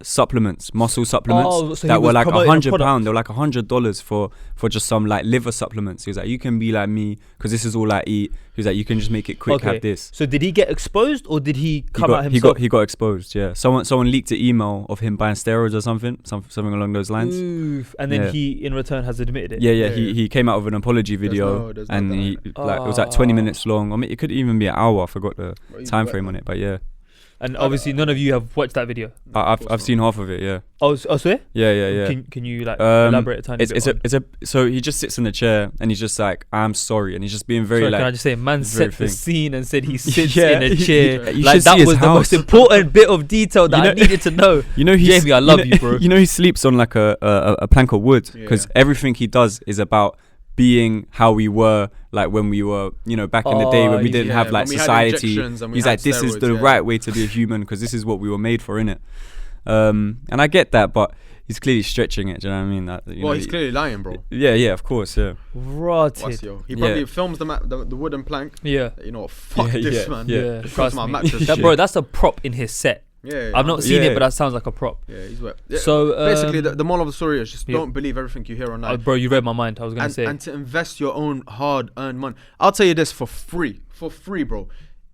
supplements, muscle supplements Oh, so he that were was like promoting a £100. product. They were like $100 for just some like liver supplements. He was like, you can be like me because this is all I eat. He was like, you can just make it quick. Okay. Have this. So did he get exposed or did he come out He himself? got exposed. Yeah, someone leaked an email of him buying steroids or something along those lines. Oof. And then Yeah. he, in return, has admitted it. Yeah. Yeah. He came out with an apology video, there's no and doubt he in like it was like 20 Ah. minutes long. I mean, it could even be an hour. I forgot the Bro, he's time wet, frame man. on it, but yeah, And obviously, none of you have watched that video. No, of I've course I've not. seen half of it. Yeah, Oh, swear? yeah. Can you like Um, elaborate a tiny bit? on- So he just sits in the chair and he's just like, I'm sorry, and he's just being very Sorry, like. can I just say, man it's very set the thing. scene and said he sits Yeah, in a chair. you Like should that see his was the most house. important bit of detail that You I know- needed to know. You know, he's, Jamie, I love know- you, bro. You know, he sleeps on like a plank of wood because Yeah. everything he does is about being how we were like when we were, back in the day when we Oh, didn't yeah, have like when we had society. injections and we He's had like, this is steroids, the yeah. right way to be a human because this is what we were made for, innit? And I get that, but he's clearly stretching it. Do you know what I mean? That, Well, he's clearly lying, bro. Yeah, of course, yeah. What's Rotted. yo? He Yeah. probably films the wooden plank. Yeah. You know, fuck Yeah, this, yeah, man. yeah. Yeah, Just trust my me. mattress That, shit. bro, that's a prop in his set. Yeah, I've not seen Yeah. it, but that sounds like a prop. Yeah, he's wet. Yeah, So basically, the moral of the story is just yeah. don't believe everything you hear online. Bro, you read my mind. I was gonna say. And to invest your own hard-earned money. I'll tell you this for free, bro.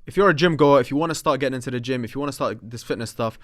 If you're a gym goer, if you want to start getting into the gym, if you want to start this fitness stuff,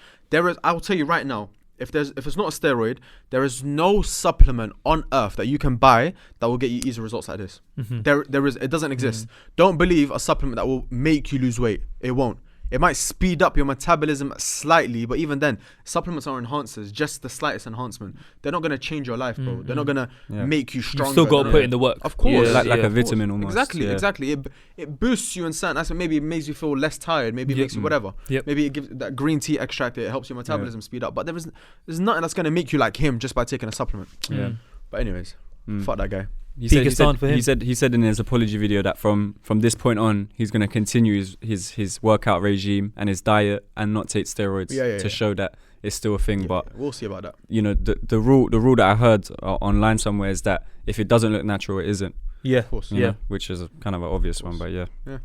I'll tell you right now, if it's not a steroid, there is no supplement on earth that you can buy that will get you easy results like this. Mhm. It doesn't exist. Don't believe a supplement that will make you lose weight. It won't. It might speed up your metabolism slightly, but even then, supplements are enhancers, just the slightest enhancement. They're not gonna change your life, bro. They're not gonna Yeah. make you You've stronger. still got to They're put not- in the work. Of course. Yeah, like yeah. a Of vitamin course. almost. Exactly. Yeah. It boosts you in certain aspects. Maybe it makes you feel less tired. Maybe it Yep. makes you whatever. Yep. Maybe it gives that green tea extract. It helps your metabolism speed up. But there's nothing that's gonna make you like him just by taking a supplement. Yeah. Mm. But anyways, Mm. fuck that guy. He said in his apology video that from this point on he's gonna continue his workout regime and his diet and not take steroids to show that it's still a thing. Yeah, But we'll see about that. the rule that I heard online somewhere is that if it doesn't look natural, it isn't. Yeah. Of course. you Yeah. know, which is a kind of an obvious one. But yeah. Yeah.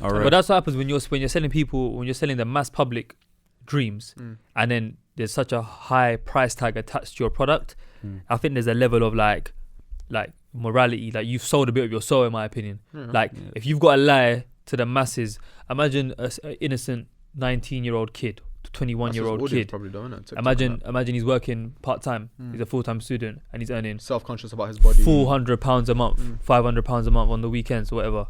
All right. But that's what happens when you're selling people, when you're selling the mass public dreams, and then there's such a high price tag attached to your product. Mm. I think there's a level of like morality. Like you've sold a bit of your soul, in my opinion. Yeah. Like Yeah. if you've got to lie to the masses, imagine a innocent 19-year-old kid, 21-year-old kid. Probably doing it. Imagine he's working part time. Mm. He's a full-time student and he's earning Self-conscious about his body. £400 a month, Mm. £500 a month on the weekends or whatever,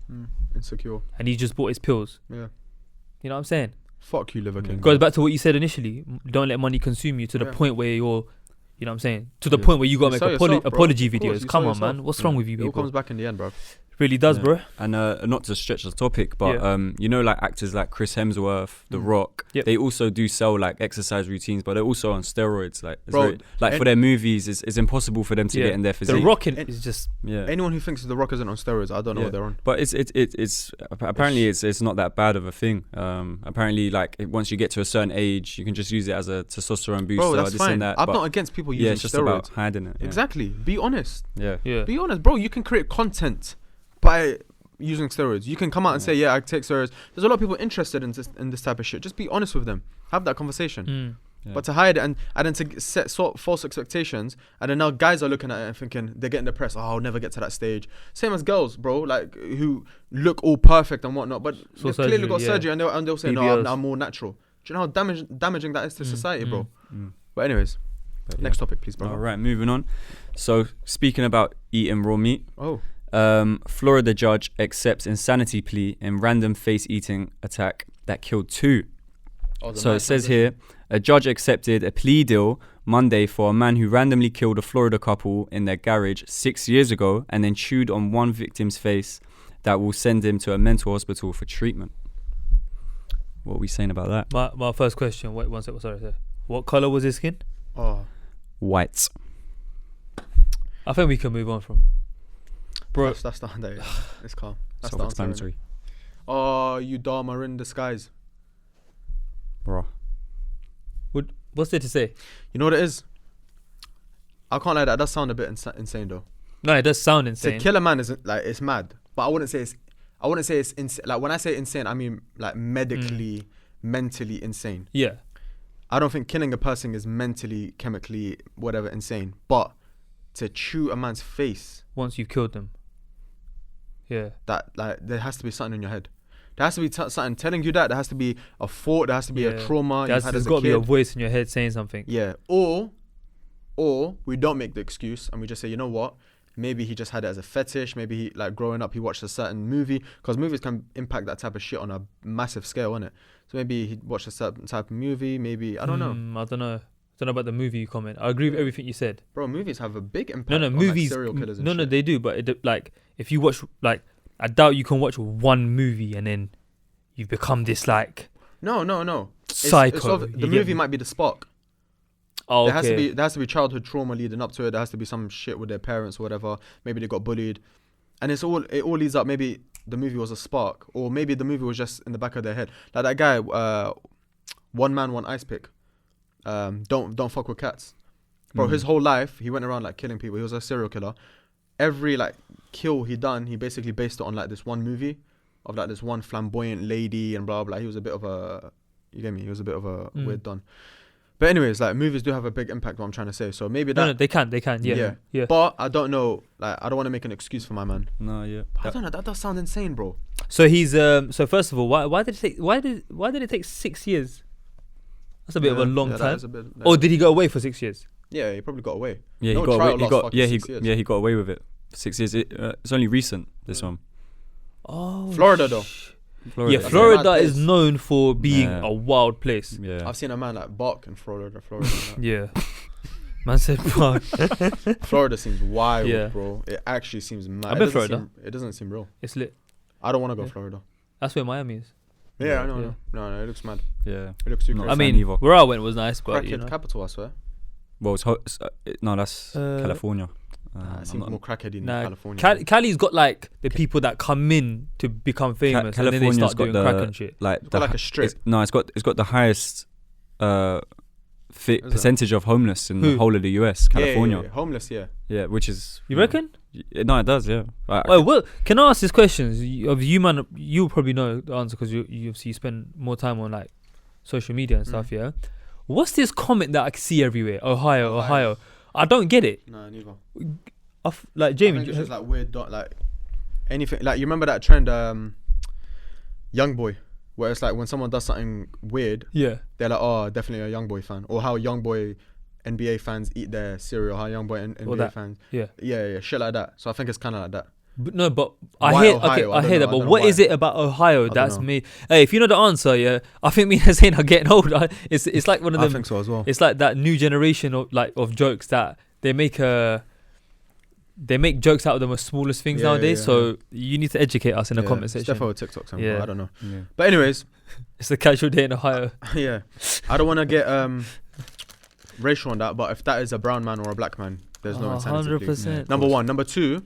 Insecure. and he just bought his pills. Yeah. You know what I'm saying? Fuck you, Liver King. Goes back to what you said initially. Don't let money consume you to the Yeah. point where you're, you know what I'm saying? To the Yeah. point where you got to You make sell yourself, bro. apology Of course, videos. you Come sell on, man. yourself. What's Yeah. wrong with you It all people? comes back in the end, bro. Really does, Yeah. bro. And not to stretch the topic, but Yeah. like actors like Chris Hemsworth, The Rock, Yep. they also do sell like exercise routines, but they're also on steroids. Like, it's Bro, very, like for their movies, it's impossible for them to Yeah. get in their The physique. rocking And- is just Yeah. Anyone who thinks The Rock isn't on steroids, I don't know Yeah. what they're on. But it's apparently it's not that bad of a thing. Apparently, like once you get to a certain age, you can just use it as a testosterone booster. Bro, that's this fine. and that. I'm but not against people yeah, using it's just steroids. about hiding it. Yeah. Exactly. Be honest. Yeah. yeah. Be honest, bro. You can create content by using steroids. You can come out and say, yeah, I take steroids. There's a lot of people interested in this type of shit. Just be honest with them. Have that conversation. Mm. Yeah. But to hide it and then to set false expectations, and then now guys are looking at it and thinking they're getting depressed. Oh, I'll never get to that stage. Same as girls, bro, like who look all perfect and whatnot, but they've clearly surgery, got yeah. surgery and they'll say, no, BBLs. I'm more natural. Do you know how damaging that is to society, bro? Mm. But anyways, But yeah. next topic, please, bro. All right, moving on. So speaking about eating raw meat. Oh, Florida judge accepts insanity plea in random face eating attack that killed 2. So it says here, a judge accepted a plea deal Monday for a man who randomly killed a Florida couple in their garage 6 years ago and then chewed on one victim's face that will send him to a mental hospital for treatment. What are we saying about that? My first question. Wait, one second. Sorry. What color was his skin? Oh, White. I think we can move on from. Bro, that's the answer. It's calm. That's the answer. Self-explanatory. Oh, you Dharma in disguise. Bro. what's there to say? You know what it is? I can't lie, that does sound a bit insane though. No, it does sound insane. To kill a man isn't like, it's mad, but I wouldn't say it's insane. Like when I say insane, I mean like medically, mentally insane. Yeah. I don't think killing a person is mentally, chemically, whatever, insane. But to chew a man's face, Once you've killed them. Yeah. that like there has to be something in your head. There has to be something telling you that. There has to be a thought. There has to be a trauma you've had There's as a got to be a kid. voice in your head saying something. Yeah. Or we don't make the excuse and we just say, you know what? Maybe he just had it as a fetish. Maybe he, like growing up, he watched a certain movie, because movies can impact that type of shit on a massive scale, innit? So maybe he watched a certain type of movie. Maybe I don't know. I don't know. Don't know about the movie you comment. I agree with everything you said. Bro, movies have a big impact. No, on movies. like serial killers and No, shit. they do. But like, if you watch, like, I doubt you can watch one movie and then you've become this like No. psycho. The You get movie me? might be the spark. Oh, There okay. has to be childhood trauma leading up to it. There has to be some shit with their parents or whatever. Maybe they got bullied, and it all leads up. Maybe the movie was a spark, or maybe the movie was just in the back of their head. Like that guy, one man, one ice pick. Don't fuck with cats, bro. His whole life he went around like killing people. He was a serial killer. Every like kill he done, he basically based it on like this one movie of like this one flamboyant lady and blah blah. He was a bit of a, you get me? He was a bit of a weird don. But anyways, like movies do have a big impact. What I'm trying to say. So maybe that. No, they can. Yeah. But I don't know. Like I don't want to make an excuse for my man. No, yeah. I don't know. That does sound insane, bro. So he's so first of all, why did it take 6 years? That's a bit of a long that time. is a bit- Or did he go away for 6 years? Yeah, he probably got away. Yeah, No he got trial away. lasts fucking 6 years. He got away with it. 6 years. It's only recent, this one. Oh, Florida though. Florida. Yeah, That's a Florida mad is place. known for being Yeah. a wild place. Yeah. I've seen a man like bark in Florida. and that. Yeah. Man said, "Fuck." Florida seems wild, Yeah. bro. It actually seems mad. I've been It doesn't Florida. It doesn't seem real. It's lit. I don't want to go Yeah. Florida. That's where Miami is. Yeah, I Yeah. know. No, it looks mad. Yeah. It looks too Not crazy. I fan mean, either. where I went was nice, but Crackhead you know. capital, I swear. Well, no, that's California. It I'm seems not- more crackheady in Nah, California. Cali's got like the people that come in to become famous, and then they California's start got doing the- crack and shit. like It's got like a strip. It's got the highest Is it? percentage of homeless in Who? the whole of the US. Yeah, California. yeah. Homeless, yeah. Yeah, which is You reckon? No, it does. Yeah. Wait, well, can I ask these questions? You man, you probably know the answer because you obviously spend more time on like social media and stuff. Yeah. What's this comment that I see everywhere? Ohio. I don't get it. No, neither. Like I Jamie, think it's just like weird, like anything. Like you remember that trend, Young Boy, where it's like when someone does something weird, yeah. they're like, oh, definitely a Young Boy fan, or how Young Boy NBA fans eat their cereal, how Young Boy NBA that. fans, Yeah. shit like that. So I think it's kind of like that. But no, but Why I hear Ohio? okay, I I don't hear know. that. I But don't know what why. is it about Ohio don't that's know. made? Hey, if you know the answer, yeah, I think me and Hussein are getting old. It's like one of I them. think so as well. It's like that new generation of jokes that they make jokes out of the most smallest things Yeah, nowadays. yeah, So you need to educate us in the comment It's section. definitely a TikTok thing, Yeah. bro. I don't know. Yeah. But anyways, It's a casual day in Ohio. yeah, I don't want to get racial on that, but if that is a brown man or a black man, there's no insanity. Plea. 100%. Number one. Number two,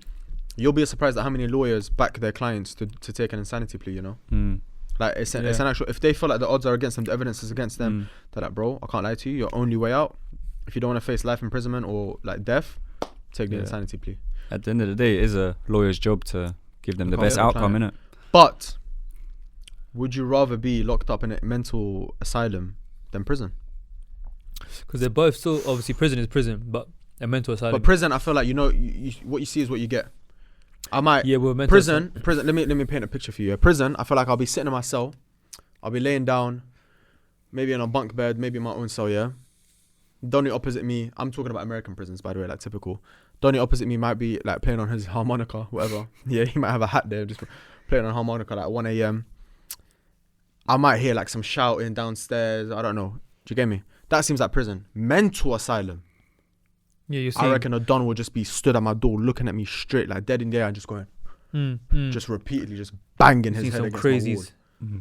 you'll be surprised at how many lawyers back their clients to take an insanity plea, you know? Like, it's an actual, if they feel like the odds are against them, the evidence is against them, they're like, bro, I can't lie to you, your only way out, if you don't want to face life imprisonment or like death, take the Yeah. insanity plea. At the end of the day, it is a lawyer's job to give them the Look best after the outcome, client. innit? But, would you rather be locked up in a mental asylum than prison? Because they're both still, obviously, prison is prison, but a mental asylum. But prison, I feel like, you know, what you see is what you get. I might, yeah, well, mental prison, let me paint a picture for you. Yeah. Prison, I feel like I'll be sitting in my cell, I'll be laying down, maybe in a bunk bed, maybe in my own cell, yeah. Donnie opposite me, I'm talking about American prisons, by the way, like typical. Donnie opposite me might be like playing on his harmonica, whatever. Yeah, he might have a hat there, just playing on harmonica like 1 a.m. I might hear like some shouting downstairs, I don't know. Do you get me? That seems like prison. Mental asylum. Yeah, you're I saying. reckon a Don will just be stood at my door looking at me straight, like dead in the air, and just going, just repeatedly, just banging his see head some against my wall. crazies.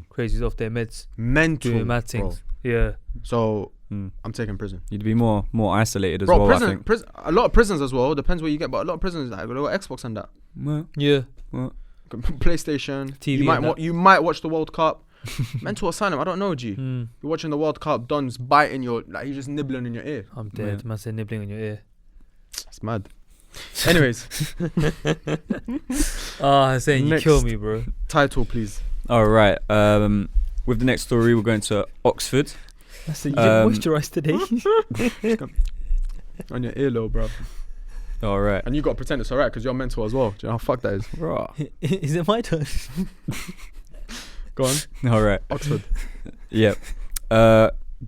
Crazy's off their meds, Mental, doing mad bro. things. Yeah. So Mm. I'm taking prison. You'd be more isolated as Bro, well. I think. a lot of prisons as well. Depends what you get, but a lot of prisons like got Xbox and that. Well, Yeah. PlayStation, TV and that. you might watch the World Cup. Mental asylum, I don't know, G. Mm. You're watching the World Cup, Don's biting your, like he's just nibbling in your ear. I'm dead. Yeah. Man said nibbling on your ear. It's mad. Anyways, I'm saying you Next. kill me, bro. title please. all right. With the next story, we're going to Oxford. I said you Um, didn't moisturize today. On your earlobe, bro. All right. And you gotta pretend it's alright because you're mental as well. Do you know how fuck that is? Is it my turn? Go on. All right. Oxford. Yep.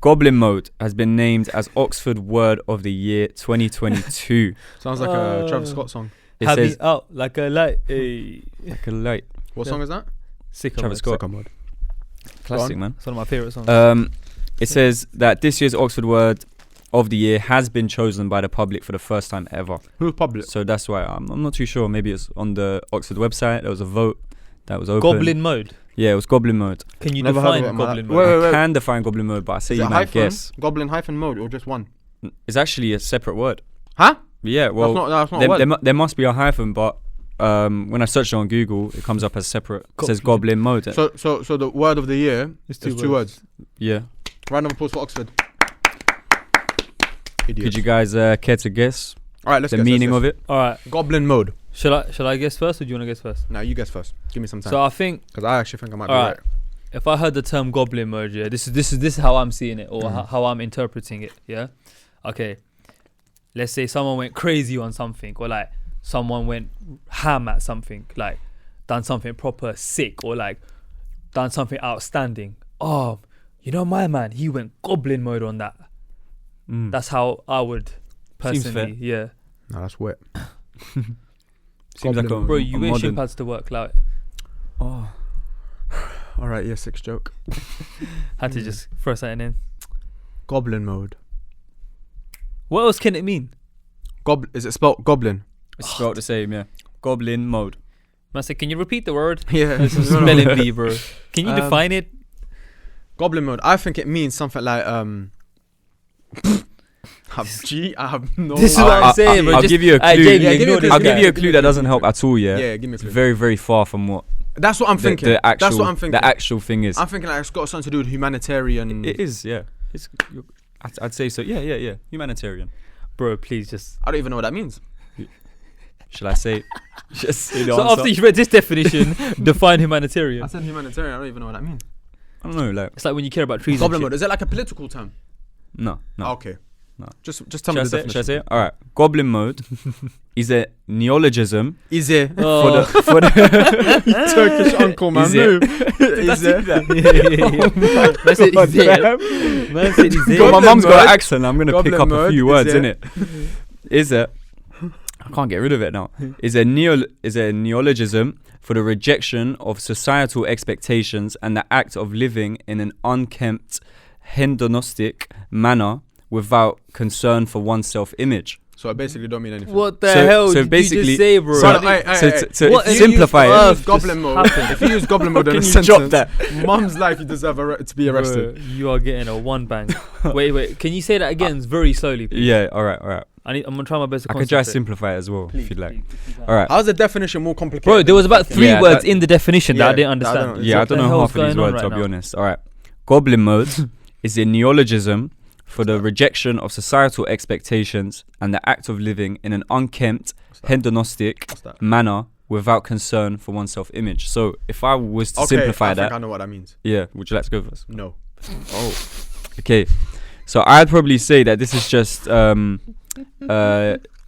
Goblin mode has been named as Oxford Word of the Year 2022. Sounds like a Travis Scott song. It Have me says out like a light. Hey. like a light. What Yeah. song is that? Sick Travis Scott. Scott. Sicko Mode. Classic, man. It's one of my favorite songs. It says that this year's Oxford Word of the Year has been chosen by the public for the first time ever. Who's public? So that's why I'm not too sure. Maybe it's on the Oxford website. There was a vote that was open. Goblin mode. Yeah, it was Goblin mode. Can you Never heard of define it in my goblin life. mode? Wait. I can define Goblin mode, but I say Is you it might hyphen? guess. Goblin hyphen mode or just one? It's actually a separate word. Huh? Yeah, well, that's not a word. there must be a hyphen, but when I search it on Google, it comes up as separate. It says Goblin mode. So the word of the year It's is two words. Yeah. Round of applause for Oxford. Could Idiots. you guys care to guess All right, let's the guess, meaning let's of it? All right. guess. Goblin mode. Shall I guess first, or do you want to guess first? Now you guess first. Give me some time. So I think Because I actually think I might be All right. right. if I heard the term goblin mode, yeah, this is how I'm seeing it, or Mhm. how I'm interpreting it. Yeah. Okay. Let's say someone went crazy on something, or like someone went ham at something, like done something proper sick, or like done something outstanding. Oh, you know my man, he went goblin mode on that. Mm. That's how I would Seems fair. personally, yeah. No, that's wet. Seems like a, Goblin Bro, a you wear modern. shin pads to work, like Oh. All right, yeah, 6 joke. had to just throw something in. Goblin mode. What else can it mean? Is it spelled goblin? It's spelled the same, yeah. Goblin mode. Man said, can you repeat the word? Yeah. It's a spelling bee, bro. Can you Um, define it? Goblin mode. I think it means something like I have no. This is what I'm saying, bro. I'll Just- give you a Hey, clue. Jamie, Yeah, give me a ignore clue. this I'll guy. give you a clue that doesn't help at all, yeah? Yeah, give me a clue. It's very, very far from what That's what I'm thinking. the actual, That's what I'm thinking. the actual thing is. I'm thinking like it's got something to do with humanitarian. It is, yeah. I'd say so. Yeah. Humanitarian. Bro, please just. I don't even know what that means. Shall I say? Just say the So answer? after you read this definition, define humanitarian. I said humanitarian. I don't even know what that means. I don't know, like It's like when you care about trees. Goblin and mode. shit. Is it like a political term? no. Okay. No. Just tell Shall I me the say? definition. Shall I say? It? All right. Goblin mode is a neologism Is it Oh. for the Turkish uncle man? Is it? Move. Is it? Man said he's there. Man said he's there. Well, my Goblin mum's got an mode. accent. I'm gonna pick Goblin up a mode, few is words it? in it. Is it? I can't get rid of it now. Is a neologism for the rejection of societal expectations and the act of living in an unkempt, hedonistic manner without concern for one's self-image. So it basically don't mean anything. What the So- hell so did you basically- just say, bro? So- Hey, to What if you simplify use it, earth Goblin just mode. happened? If you use goblin mode in a Can you sentence, drop that? mum's life you deserve to be arrested. Bro, you are getting a one bang. Wait. Can you say that again very slowly, please? Yeah, all right. I'm gonna try my best to I could try to concentrate. simplify it as well, Please, if you'd like. please. All right. How's the definition more complicated? Bro, there was about 3 Yeah, words that- in the definition that I Yeah, didn't that I don't understand. know. Yeah, I What don't the know hell's half of these going on words, I'll right be now? honest. All right. Goblin mode is a neologism for the rejection of societal expectations and the act of living in an unkempt, hedonistic What's that? manner without concern for one's self-image. So if I was to simplify I that, think I know what that means. yeah, would you like to go first? No. Oh, okay. So I'd probably say that this is just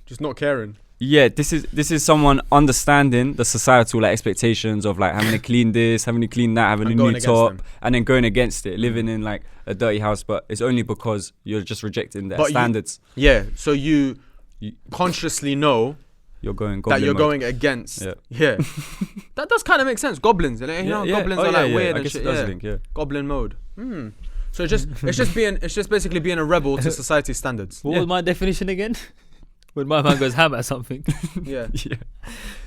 Just not caring. yeah, this is someone understanding the societal like expectations of like having to clean this, having to clean that, having And a going new against top, them. and then going against it, living in like a dirty house, but it's only because you're just rejecting their But you- standards. Yeah. So you You- consciously know You're going that goblin you're mode. going against. Yeah. Yeah. That does kind of make sense. Goblins, you know, goblins Oh, are like weird I and guess shit. it does Yeah. link, yeah. Goblin mode. So it's just basically being a rebel to society's standards. What Yeah. was my definition again? When my man goes ham at something. Yeah. Yeah.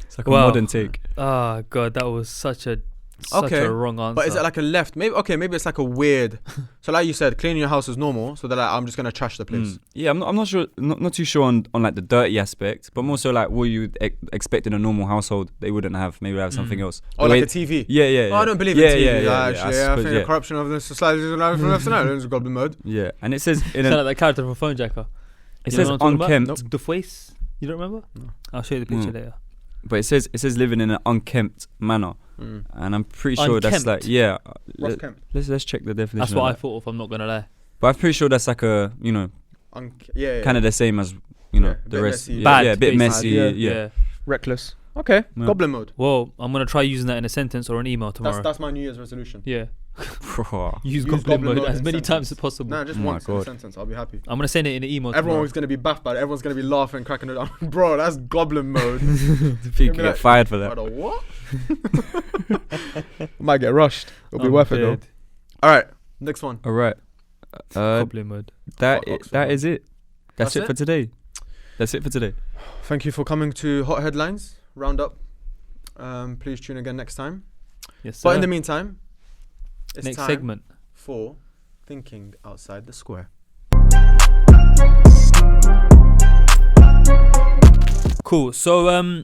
It's like a Wow. modern take. Oh god, that was such a Such Okay, a wrong answer. But is it like a left? Maybe it's like a weird. So like you said, cleaning your house is normal. So they're like, I'm just gonna trash the place. Yeah, I'm not sure, not too sure on like the dirty aspect, but more so like what you expect in a normal household they wouldn't have. Maybe they have something else. Or like a TV. Yeah. Oh, I don't believe in TV. Actually, I think the corruption of the society is from left to right. It's goblin mode. Yeah, and it says in Sound like that character from Phone Jacker. it You says know what I'm talking unkempt, about? The face. You don't remember? No. I'll show you the picture later. but it says living in an unkempt manner, and I'm pretty sure that's like Rough Kemp. Let's check the definition. That's of what I that. thought of. I'm not gonna lie. But I'm pretty sure that's like a kind of the same as the bit rest. messy. Bad, Yeah, a bit basically. messy. Yeah. Yeah. Reckless. Okay. Yeah. Goblin mode. Well, I'm gonna try using that in a sentence or an email tomorrow. That's my New Year's resolution. Yeah. Bro. Use Use goblin goblin mode mode as in many sentence. times as possible. Nah, just Oh my once in a God. sentence. I'll be happy. I'm gonna send it in an email Everyone tomorrow. was gonna be baffed by it. Everyone's gonna be laughing, cracking it down. Bro, that's goblin mode. You be get like, fired for that. Brother, what? Might get rushed. It'll be I'm worth it dead. though. All right, next one. All right. Goblin mode. That Fuck Oxford, that man. is it. That's That's it it? for today. That's it for today. Thank you for coming to Hot Headlines Roundup. Please tune again next time. Yes, sir. But in the meantime, it's Next time segment. for Thinking Outside the Square. Cool. So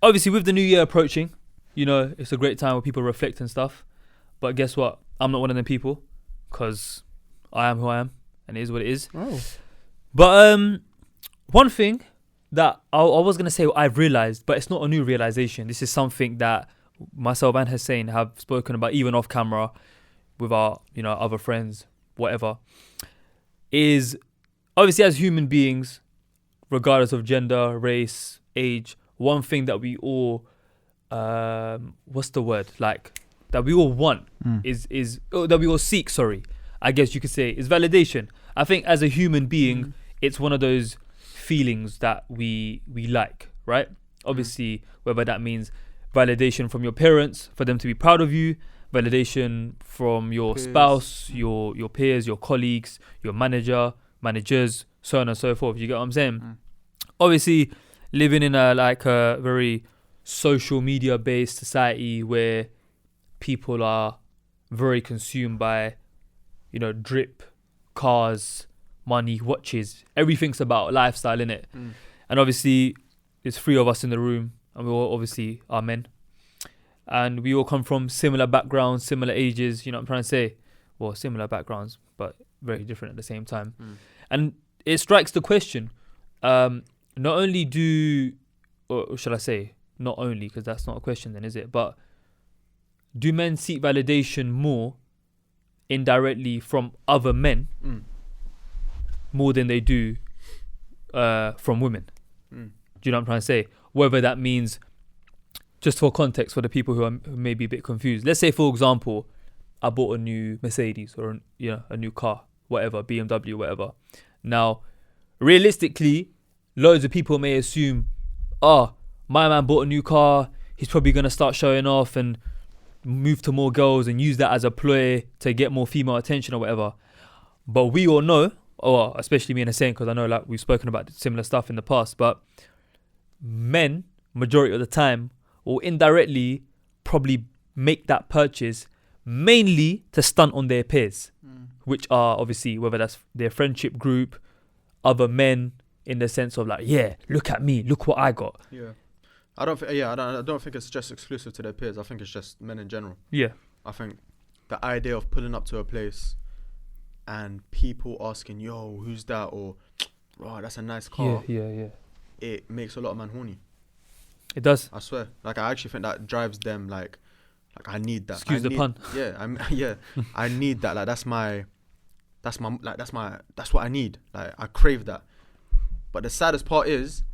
obviously with the new year approaching, it's a great time where people reflect and stuff. But guess what? I'm not one of them people, because I am who I am, and it is what it is. Oh. But one thing that I was gonna say I've realized, but it's not a new realization. This is something that myself and Hussein have spoken about, even off camera, with our other friends, whatever. Is obviously as human beings, regardless of gender, race, age, one thing that we all what's the word, like that we all want is that we all seek, I guess you could say, is validation. I think as a human being, it's one of those feelings that we like, right? Obviously, whether that means validation from your parents for them to be proud of you, validation from your spouse, your peers, your colleagues, your managers, so on and so forth. You get what I'm saying? Obviously, living in a very social media based society where people are very consumed by drip, cars, money, watches, everything's about lifestyle, innit? And obviously there's 3 of us in the room, and we all obviously are men, and we all come from similar backgrounds, similar ages, you know what I'm trying to say? Well, similar backgrounds, but very different at the same time. And it strikes the question, not only because that's not a question then, is it? But do men seek validation more indirectly from other men more than they do from women? Do you know what I'm trying to say? Whether that means, just for context for the people who may be a bit confused, let's say for example I bought a new Mercedes or a new car, whatever, BMW, whatever. Now realistically, loads of people may assume, my man bought a new car, he's probably going to start showing off and move to more girls and use that as a ploy to get more female attention or whatever. But we all know, or especially me and Hussein, because I know we've spoken about similar stuff in the past, but men, majority of the time, will indirectly probably make that purchase mainly to stunt on their peers, which are obviously, whether that's their friendship group, other men, in the sense of look at me, look what I got. I don't think it's just exclusive to their peers. I think it's just men in general. I think the idea of pulling up to a place and people asking, yo, who's that? Or, oh, that's a nice car. Yeah. It makes a lot of men horny. It does. I swear. I actually think that drives them like I need that. Excuse the pun. Yeah, I need that. That's what I need. I crave that. But the saddest part is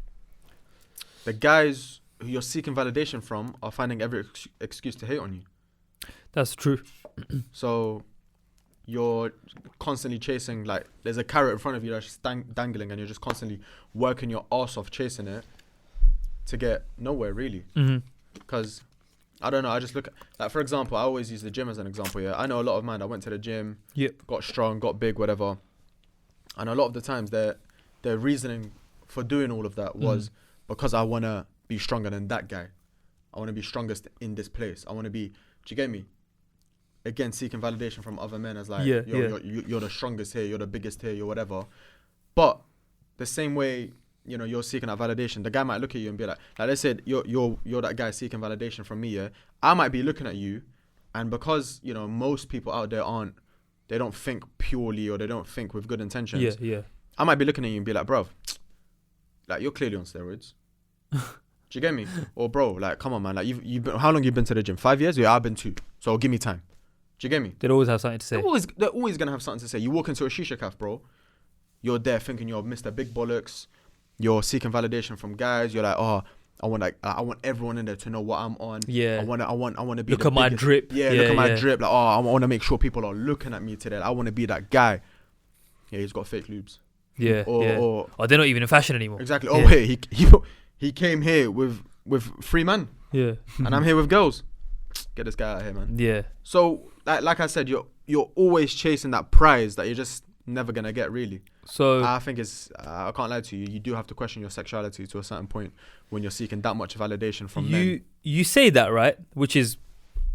the guys who you're seeking validation from are finding every excuse to hate on you. That's true. So you're constantly chasing, there's a carrot in front of you that's dangling, and you're just constantly working your ass off chasing it to get nowhere, really. Because I don't know, I just look at, for example, I always use the gym as an example. I know a lot of men that went to the gym, got strong, got big, whatever, and a lot of the times their reasoning for doing all of that was because I want to be stronger than that guy. I want to be strongest in this place. I want to be. Do you get me? Again, seeking validation from other men as like, Yeah, you're the strongest here, you're the biggest here, you're whatever. But the same way, you know, you're seeking that validation, the guy might look at you and be like let's say you're that guy seeking validation from me, yeah? I might be looking at you, and because, you know, most people out there they don't think purely, or they don't think with good intentions. Yeah. I might be looking at you and be like, bro, like, you're clearly on steroids. Do you get me? Or bro, like, come on, man, like, you've been, how long you been to the gym? 5 years? Yeah, I've been 2. So give me time. Do you get me? They'd always have something to say. They're always gonna have something to say. You walk into a shisha cafe, bro. You're there thinking you're Mr. Big Bollocks. You're seeking validation from guys. You're like, oh, I want everyone in there to know what I'm on. Yeah. I want to be. Look at my drip. Yeah, look at my drip. Like, oh, I want to make sure people are looking at me today. I want to be that guy. Yeah, he's got fake lubes. Yeah. Or they're not even in fashion anymore. Exactly. Yeah. Oh wait, he came here with 3 men. Yeah. And I'm here with girls. Get this guy out of here, man. Yeah. So like I said, you're always chasing that prize that you're just never gonna get, really. So I think it's I can't lie to you. You do have to question your sexuality to a certain point when you're seeking that much validation from men. You say that, right? Which is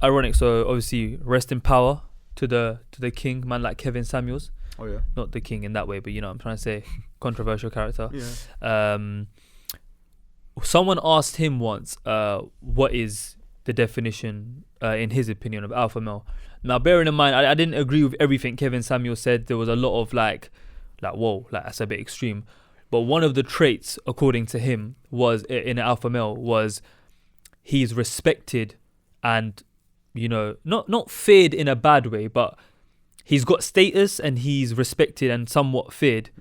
ironic. So obviously, rest in power to the king, man like Kevin Samuels. Oh yeah. Not the king in that way, but you know what I'm trying to say, controversial character. Yeah. Someone asked him once, what is the definition, in his opinion, of alpha male? Now, bearing in mind, I didn't agree with everything Kevin Samuel said. There was a lot of like, whoa, like, that's a bit extreme. But one of the traits, according to him, was in an alpha male was he's respected and, you know, not feared in a bad way, but he's got status and he's respected and somewhat feared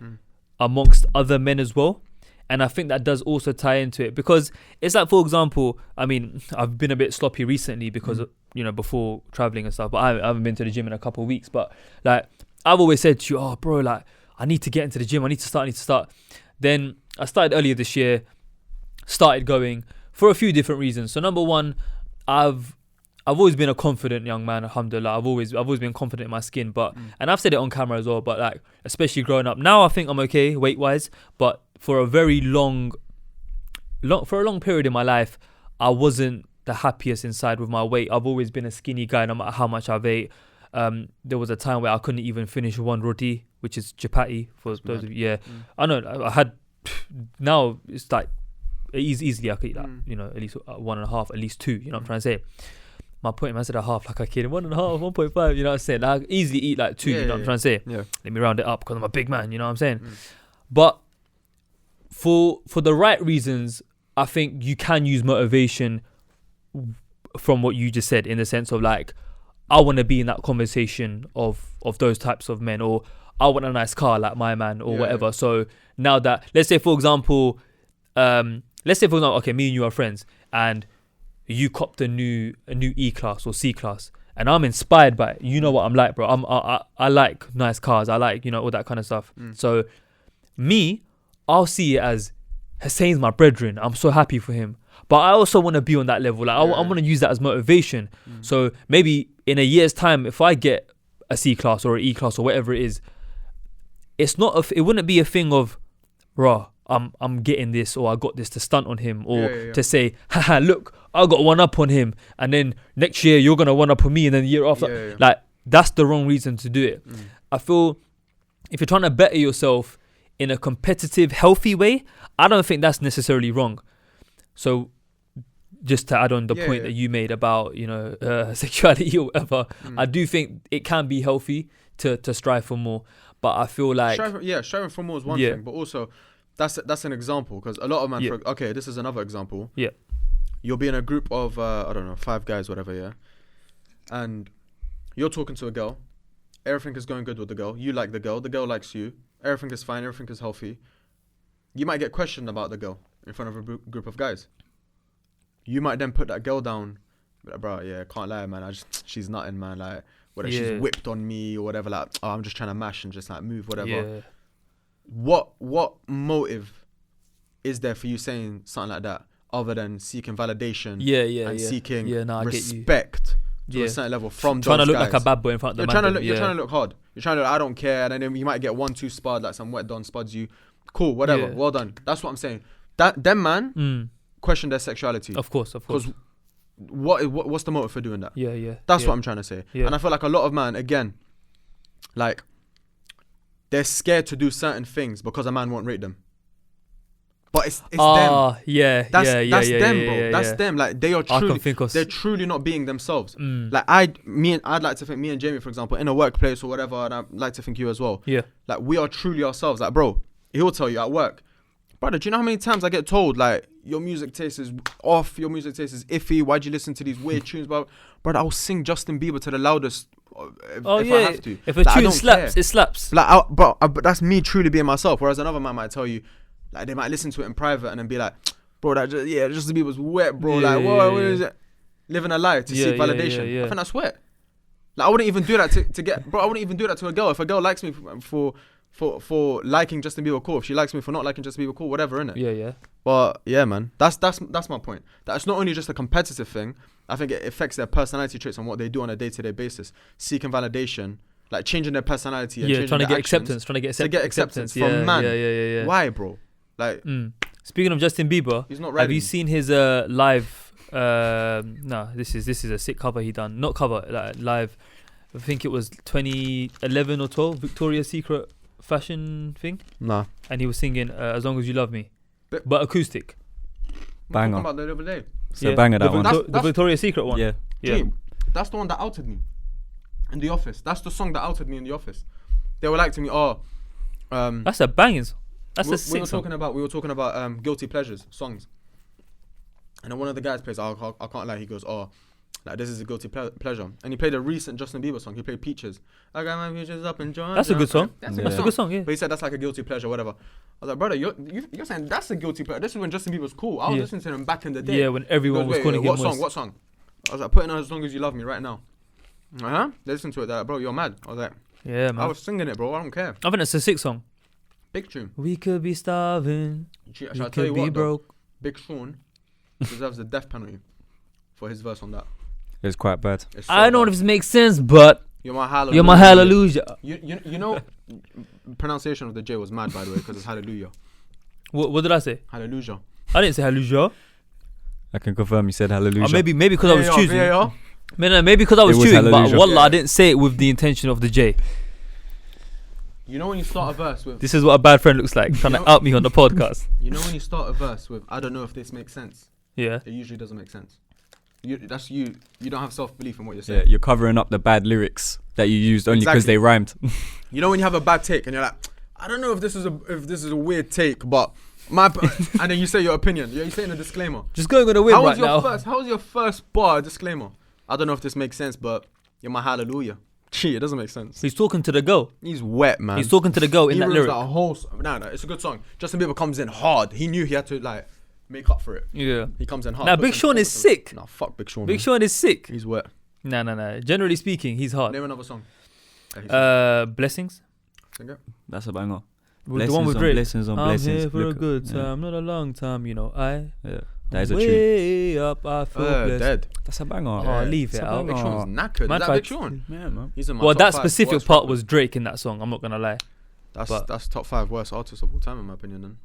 amongst other men as well. And I think that does also tie into it, because it's like, for example, I mean, I've been a bit sloppy recently because, you know, before traveling and stuff, but I haven't been to the gym in a couple of weeks. But like, I've always said to you, oh, bro, like, I need to get into the gym. I need to start. Then I started earlier this year, started going for a few different reasons. So number one, I've always been a confident young man, alhamdulillah. I've always been confident in my skin, but and I've said it on camera as well, but like, especially growing up. Now I think I'm okay weight wise, but for a very long period in my life, I wasn't the happiest inside with my weight. I've always been a skinny guy no matter how much I've ate. There was a time where I couldn't even finish one roti, which is chapati for That's those mad. of you. Yeah. I know, I had, now it's like easily I could eat like, you know, at least 1.5, at least 2, you know what I'm trying to say. My point, I said a half like a kid, 1.5, 1.5, you know what I'm saying? Like, I easily eat like 2, you know what I'm trying to say? Yeah. Let me round it up because I'm a big man, you know what I'm saying? But for the right reasons, I think you can use motivation from what you just said, in the sense of like, I want to be in that conversation of those types of men, or I want a nice car like my man, or whatever. So now that, let's say for example, okay, me and you are friends, and you copped a new E-class or C-class, and I'm inspired by it. You know what I'm like, bro. I like nice cars. I like, you know, all that kind of stuff. So I'll see it as Hussein's my brethren. I'm so happy for him. But I also want to be on that level. Like, I want to use that as motivation. So maybe in a year's time, if I get a C-class or an E-class or whatever it is, it wouldn't be a thing of, rah, I'm getting this, or I got this to stunt on him, or to say, haha, look, I got one up on him, and then next year you're gonna one up on me, and then the year after, like, that's the wrong reason to do it. I feel if you're trying to better yourself in a competitive, healthy way, I don't think that's necessarily wrong. So just to add on the point that you made about, you know, sexuality or whatever, I do think it can be healthy to strive for more. But I feel like striving for more is one thing, but also that's an example, because a lot of men. Okay, this is another example. Yeah, you'll be in a group of I don't know, 5 guys, whatever. Yeah, and you're talking to a girl. Everything is going good with the girl. You like the girl likes you. Everything is fine. Everything is healthy. You might get questioned about the girl in front of a group of guys. You might then put that girl down, like, bro. Yeah, can't lie, man. She's nothing, man. Like, whether she's whipped on me or whatever. Like, oh, I'm just trying to mash and just like move, whatever. Yeah. What motive is there for you saying something like that, other than seeking validation? And seeking respect to a certain level from trying those to look guys. like a bad boy in front of the man. You're trying to look hard. You're trying to look, I don't care, and then you might get 1-2 spud, like some wet don spuds you. Cool, whatever. Well done. That's what I'm saying. That them man question their sexuality. Of course. Because what's the motive for doing that? Yeah. That's what I'm trying to say. Yeah. And I feel like a lot of man, again, like, they're scared to do certain things because a man won't rate them. But it's them. Yeah. That's yeah, them, yeah, bro. yeah, That's yeah. them. Like, they are I truly, can think of they're truly not being themselves. like Like, I'd like to think me and Jamie, for example, in a workplace or whatever, and I'd like to think you as well. yeah. Like, we are truly ourselves. Like, bro, he'll tell you at work, brother, do you know how many times I get told, like, your music taste is off, your music taste is iffy, why'd you listen to these weird tunes? But brother, I'll sing Justin Bieber to the loudest if I have to. If a Like, I tune don't slaps, care. it slaps. Like, but that's me truly being myself. Whereas another man might tell you, like, they might listen to it in private and then be like, bro, Justin Bieber's wet, bro. Yeah, Like, what is it? Living a lie to seek validation. yeah. I think that's wet. Like, I wouldn't even do that to get, bro. I wouldn't even do that to a girl. If a girl likes me for liking Justin Bieber, cool. If she likes me for not liking Justin Bieber, cool. Whatever, innit? Yeah. But yeah, man, that's my point. That it's not only just a competitive thing. I think it affects their personality traits and what they do on a day-to-day basis. Seeking validation, like changing their personality. And changing Trying to their get actions acceptance. Trying to get to get acceptance from yeah, man. Yeah. Why, bro? Like, Speaking of Justin Bieber, he's not ready. have you seen his live? No, this is a sick cover he done. Not cover, like live. I think it was 2011 or 12 Victoria's Secret fashion thing, Nah. and he was singing "As Long as You Love Me," But- but acoustic. Banger. Talking about the other day. So banger that the, one. The Victoria's Secret one. Yeah. Gee, that's the one that outed me in the office. That's the song that outed me in the office. They were like to me, That's a banging song. That's a sick song. we were talking about guilty pleasures songs, and then one of the guys plays. I can't lie. He goes, like, this is a guilty pleasure, and he played a recent Justin Bieber song. He played Peaches. I got my peaches up in Georgia. That's a good song. That's Yeah. a That's good a good song. Yeah. But he said that's like a guilty pleasure, whatever. I was like, brother, you're saying that's a guilty pleasure. This is when Justin Bieber was cool. I was Yeah. listening to him back in the day. Yeah, when everyone He was goes, calling "Wait, him what song? I was like, put in As Long As You Love Me right now. They listen to it. They're like, bro, you're mad. I was like, Yeah, man. I was singing it, bro. I don't care. I think it's a sick song. Big tune. We could be starving. Shall We I tell could you be what, though? broke. Big Sean deserves the death penalty for his verse on that. It's quite bad. It's so I don't know bad. if this makes sense, but You're my hallelujah. you're my hallelujah. You know, pronunciation of the J was mad, by the way, because it's hallelujah. What did I say? Hallelujah. I didn't say hallelujah. I can confirm you said hallelujah. Or maybe because I was VAR, choosing. VAR. Maybe because I was It was choosing, but hallelujah. wallah, Yeah. I didn't say it with the intention of the J. You know when you start a verse with. This is what a bad friend looks like, trying to out me on the podcast. You know when you start a verse with, I don't know if this makes sense. Yeah. It usually doesn't make sense. You don't have self-belief in what you're Yeah, saying. you're covering up the bad lyrics that you used only because Exactly. they rhymed. You know when you have a bad take and you're like, I don't know if this is a weird take, but and then you say your opinion. You're saying a disclaimer. Just going on a whim How right was now. your first bar disclaimer? I don't know if this makes sense, but you're my hallelujah. Gee, it doesn't make sense. He's talking to the girl. He's wet, man. He's talking to the girl in He that ruins lyric. that whole. No, it's a good song. Justin Bieber comes in hard. He knew he had to like make up for it. Yeah. He comes in hard. Now, puts Big in Sean is performance. sick. Nah, fuck Big Sean. Big man. Sean is sick. He's wet. No. Generally speaking, he's hard. Name another song. Blessings. Sing it. That's a banger. The one with Drake. Blessings on I'm blessings. here for a Look- good yeah. time, not a long time. You know, Yeah, that is a tune. way up. I feel blessed. Dead. That's a banger. Oh, leave It's it a out. Big banger. Sean's knackered. Man Is that tried Big to- Sean? Yeah, man. He's in my Well, top that 5 specific worst part rappers. was Drake in that song. I'm not gonna lie. but- That's top 5 worst artists of all time in my opinion. Then.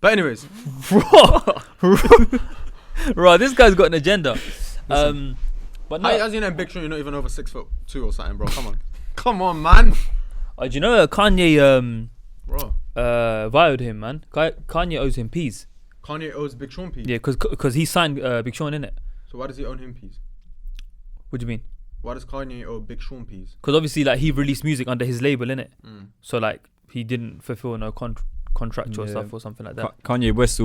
But anyways, Right, this guy's got an agenda. But no, as you know, Big Sean, you're not even over 6'2" or something, bro. Come on, man, do you know Kanye bro. violed him, man? Kanye owes him peas. Kanye owes Big Sean peas. Yeah, because he signed Big Sean in it. So why does he own him peas? What do you mean? Why does Kanye owe Big Sean peas? Because obviously, like, he released music under his label in it, Mm. so like he didn't fulfill no contractual Yeah. stuff or something like that. Kanye West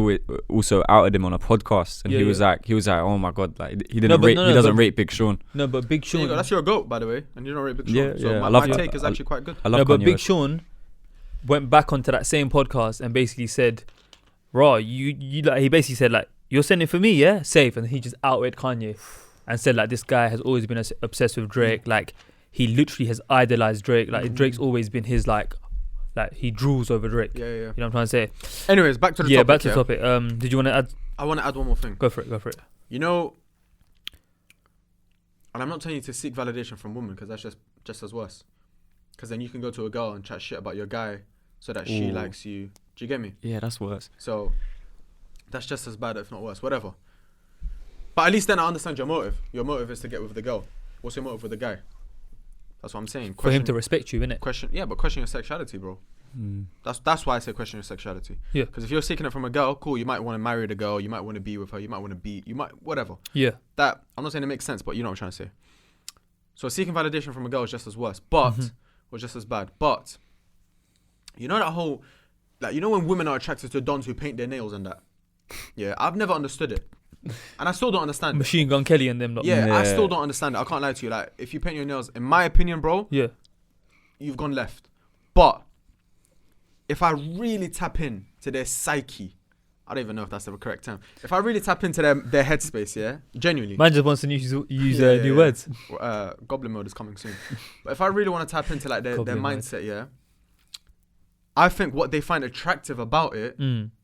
also outed him on a podcast, and Yeah, he was yeah. like, oh my god, like he No, didn't but rate, no, he doesn't but- rate Big Sean. No, but Big There Sean. you go. That's your goat, by the way, and you don't rate Big Sean. Yeah, so yeah, my, I love my that. take is actually quite good. I love No, but Kanye Big West. Sean went back onto that same podcast and basically said, "Raw, you like." He basically said like, "You're sending for me, yeah, safe." And he just outed Kanye and said like, "This guy has always been obsessed with Drake. Like, he literally has idolized Drake. Like, Drake's always been his like he drools over Drake." Yeah. You know what I'm trying to say? Anyways, back to the Yeah, topic. back to the topic. Did you want to add? I want to add one more thing. Go for it. You know, and I'm not telling you to seek validation from women because that's just as worse. Because then you can go to a girl and chat shit about your guy so that she Ooh. likes you. Do you get me? Yeah, that's worse. So that's just as bad, if not worse. Whatever. But at least then I understand your motive. Your motive is to get with the girl. What's your motive with the guy? That's what I'm saying. For him to respect you, innit? Question your sexuality, bro. That's why I say question your sexuality. Yeah. Because if you're seeking it from a girl, cool, you might want to marry the girl, you might want to be with her, you might want to be, you might, whatever. Yeah. That, I'm not saying it makes sense, but you know what I'm trying to say. So seeking validation from a girl is just as worse, but, or just as bad. But, you know that whole, like, you know when women are attracted to dons who paint their nails and that? Yeah, I've never understood it. And I still don't understand Machine Gun Kelly and them lot. Yeah, I still don't understand it. I can't lie to you. Like, if you paint your nails, in my opinion, bro, Yeah. you've gone left. But if I really tap in to their psyche, I don't even know if that's the correct term. If I really tap into their headspace, yeah, genuinely. Man just wants to use new words. Goblin mode is coming soon. But if I really want to tap into like their Goblin mode. mindset, yeah, I think what they find attractive about it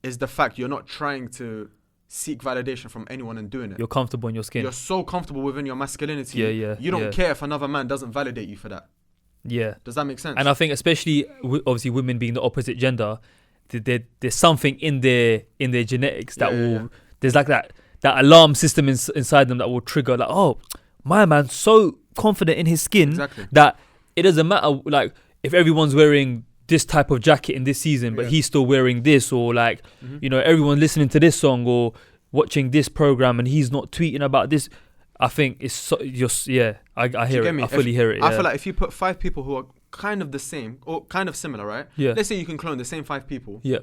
is the fact you're not trying to seek validation from anyone and doing it. You're comfortable in your skin. You're so comfortable within your masculinity. Yeah. You don't care if another man doesn't validate you for that. Yeah. Does that make sense? And I think especially, obviously, women being the opposite gender, there's something in their genetics that there's like that alarm system inside them that will trigger like, oh, my man's so confident in his skin that it doesn't matter like if everyone's wearing this type of jacket in this season, but he's still wearing this, or like, you know, everyone listening to this song or watching this program and he's not tweeting about this. I think it's so, I hear it. I fully hear it. Yeah. I feel like if you put 5 people who are kind of the same or kind of similar, right? Yeah. Let's say you can clone the same 5 people. Yeah.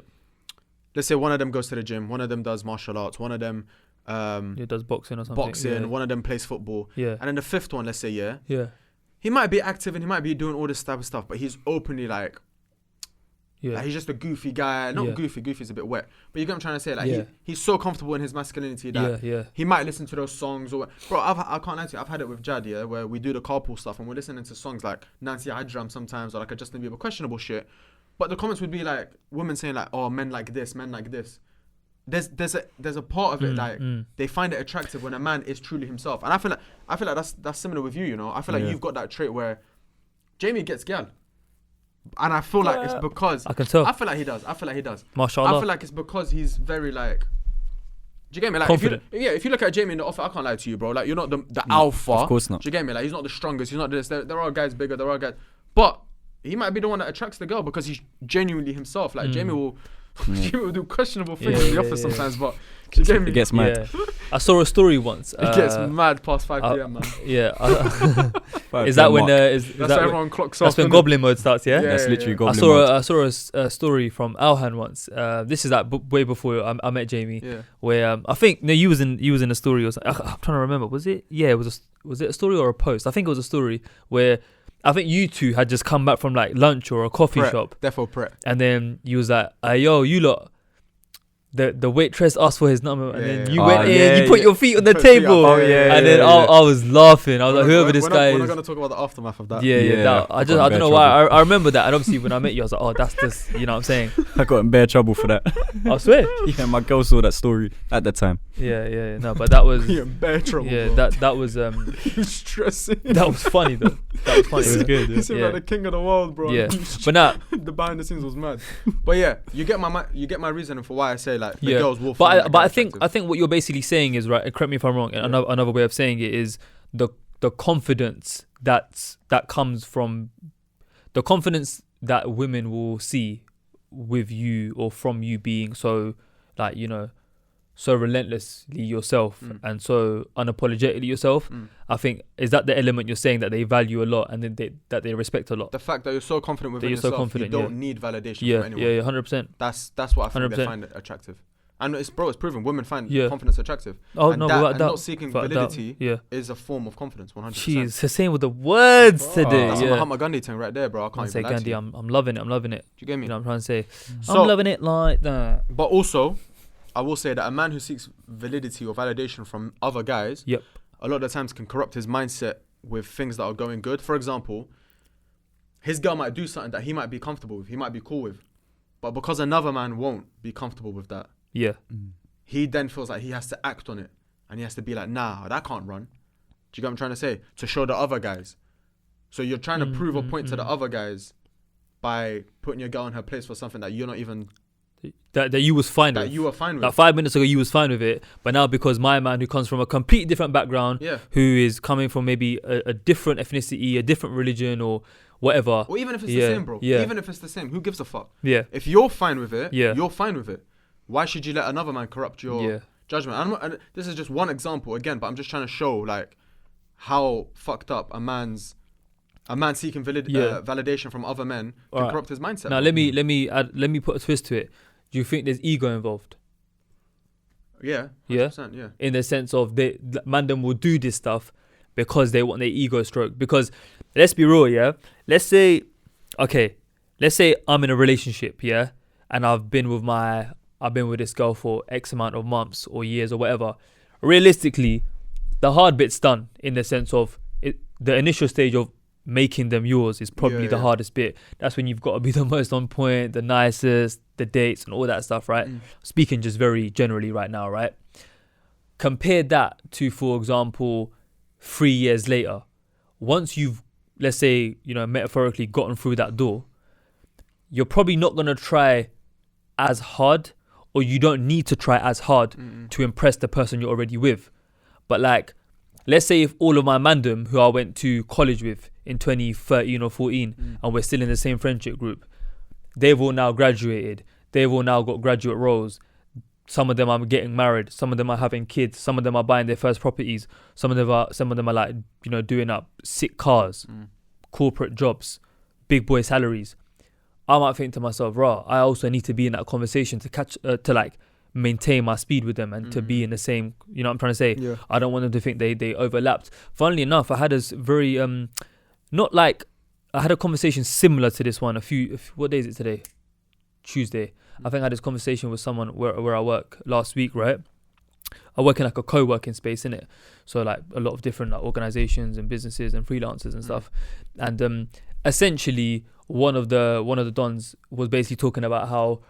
Let's say one of them goes to the gym, one of them does martial arts, one of them does boxing or something. one of them plays football. Yeah. And then the 5th one, let's say, yeah. He might be active and he might be doing all this type of stuff, but he's openly like, yeah, he's just a goofy guy. Not goofy's a bit wet. But you get what I'm trying to say? Like, he's so comfortable in his masculinity that he might listen to those songs. Or bro, I can't lie to you. I've had it with Jad, where we do the carpool stuff and we're listening to songs like Nancy Hydram sometimes, or like a Justin Bieber questionable shit. But the comments would be like, women saying like, oh, men like this, men like this. There's a part of it like they find it attractive when a man is truly himself. And I feel like that's similar with you, you know. I feel like you've got that trait where Jamie gets gal. And I feel like it's because I can tell. I feel like he does. Mashallah. I feel like it's because he's very like. Do you get me? Like, confident. If you look at Jamie in the office, I can't lie to you, bro. Like, you're not the alpha. Of course not. Do you get me? Like, he's not the strongest. He's not this. There are guys bigger. There are guys, but he might be the one that attracts the girl because he's genuinely himself. Like Jamie will do questionable things in the office sometimes, but do you get me? It gets mad. Yeah. I saw a story once. It gets mad past 5 p.m. man. Yeah. Is that when that's when everyone clocks off? That's when Goblin mode starts. Yeah. That's literally Goblin mode. I saw a story from Alhan once. This is like way before I met Jamie. Yeah. Where I think you was in a story or something. I'm trying to remember. Was it? Yeah. Was it a story or a post? I think it was a story where I think you two had just come back from like lunch or a coffee shop. Therefore, Pret. And then you was like, yo, you lot. The waitress asked for his number, and then you went in, you put your feet on the table, and then I was laughing. I was like, whoever this guy is. We're not going to talk about the aftermath of that. I don't know why. I remember that, and obviously when I met you, I was like, oh, that's just, you know what I'm saying. I got in bare trouble for that. I swear. Yeah, my girl saw that story at the time. Yeah. No, but that was. You're in bare trouble. Yeah, bro. that was. Stressing. That was funny though. That was funny. It was good. You seem like the king of the world, bro. Yeah, but now the behind the scenes was mad. But yeah, you get my reasoning for why I say like the girls will. But I think what you're basically saying is right. Correct me if I'm wrong. Another way of saying it is the confidence that comes from the confidence that women will see with you or from you being so like, you know, so relentlessly yourself and so unapologetically yourself. I think is that the element you're saying that they value a lot and then that they respect a lot. The fact that you're so confident within yourself, you don't need validation from anyone. Yeah, 100%. That's what I think they find attractive. And it's proven. Women find confidence attractive. Oh, and no, and not seeking validity is a form of confidence, 100%. Jeez, Hussein with the words today. That's a Mahatma Gandhi thing right there, bro. I can't even lie to you. I'm loving it. Do you get me? You know what I'm trying to say? So, I'm loving it like that. But also, I will say that a man who seeks validity or validation from other guys, a lot of the times can corrupt his mindset with things that are going good. For example, his girl might do something that he might be comfortable with, he might be cool with, but because another man won't be comfortable with that, he then feels like he has to act on it and he has to be like, nah, that can't run. Do you get what I'm trying to say? To show the other guys. So you're trying to prove a point to the other guys by putting your girl in her place for something that you're not even that you was fine that with. you were fine with. Like 5 minutes ago, you was fine with it, but now because my man, who comes from a completely different background, Yeah. who is coming from maybe a different ethnicity, a different religion, or whatever. Or even if it's the Yeah, same, bro. yeah. Even if it's the same, who gives a fuck? Yeah, If you're fine with it, Yeah. you're fine with it. Why should you let another man corrupt your yeah, judgment? And this is just one example again, but I'm just trying to show like how fucked up a man seeking Yeah. validation from other men can Alright. corrupt his mindset. Now bro. let me put a twist to it. Do you think there's ego involved? Yeah. Yeah? 100%, yeah. In the sense of mandem will do this stuff because they want their ego stroked. Because let's be real, yeah. Let's say I'm in a relationship, yeah, and I've been with this girl for X amount of months or years or whatever. Realistically, the hard bit's done in the sense of the initial stage of making them yours is probably Yeah, the yeah. hardest bit. That's when you've got to be the most on point, the nicest, the dates and all that stuff, right? Speaking just very generally right now, right? Compare that to, for example, 3 years later. Once you've, let's say, metaphorically gotten through that door, you're probably not going to try as hard, or you don't need to try as hard to impress the person you're already with. But like, let's say if all of my mandem who I went to college with in 2013 or 14 and we're still in the same friendship group, they've all now graduated. They've all now got graduate roles. Some of them are getting married. Some of them are having kids. Some of them are buying their first properties. Some of them are like, doing up sick cars, corporate jobs, big boy salaries. I might think to myself, rah, I also need to be in that conversation to like maintain my speed with them and to be in the same, you know what I'm trying to say? Yeah. I don't want them to think they overlapped. Funnily enough, I had a very, I had a conversation similar to this one what day is it today? Tuesday. I think I had this conversation with someone where I work last week, right? I work in like a co-working space, innit? So like a lot of different like organizations and businesses and freelancers and stuff. And essentially one of the dons was basically talking about how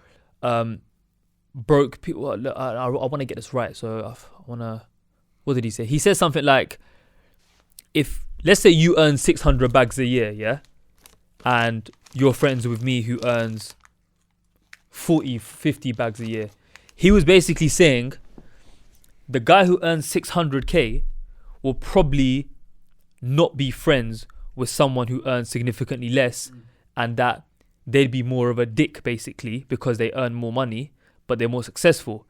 broke people, I want to get this right, so I want to, what did he say? He said something like, if, let's say you earn 600 bags a year, yeah? And you're friends with me who earns 40, 50 bags a year. He was basically saying the guy who earns 600k will probably not be friends with someone who earns significantly less, and that they'd be more of a dick basically because they earn more money but they're more successful.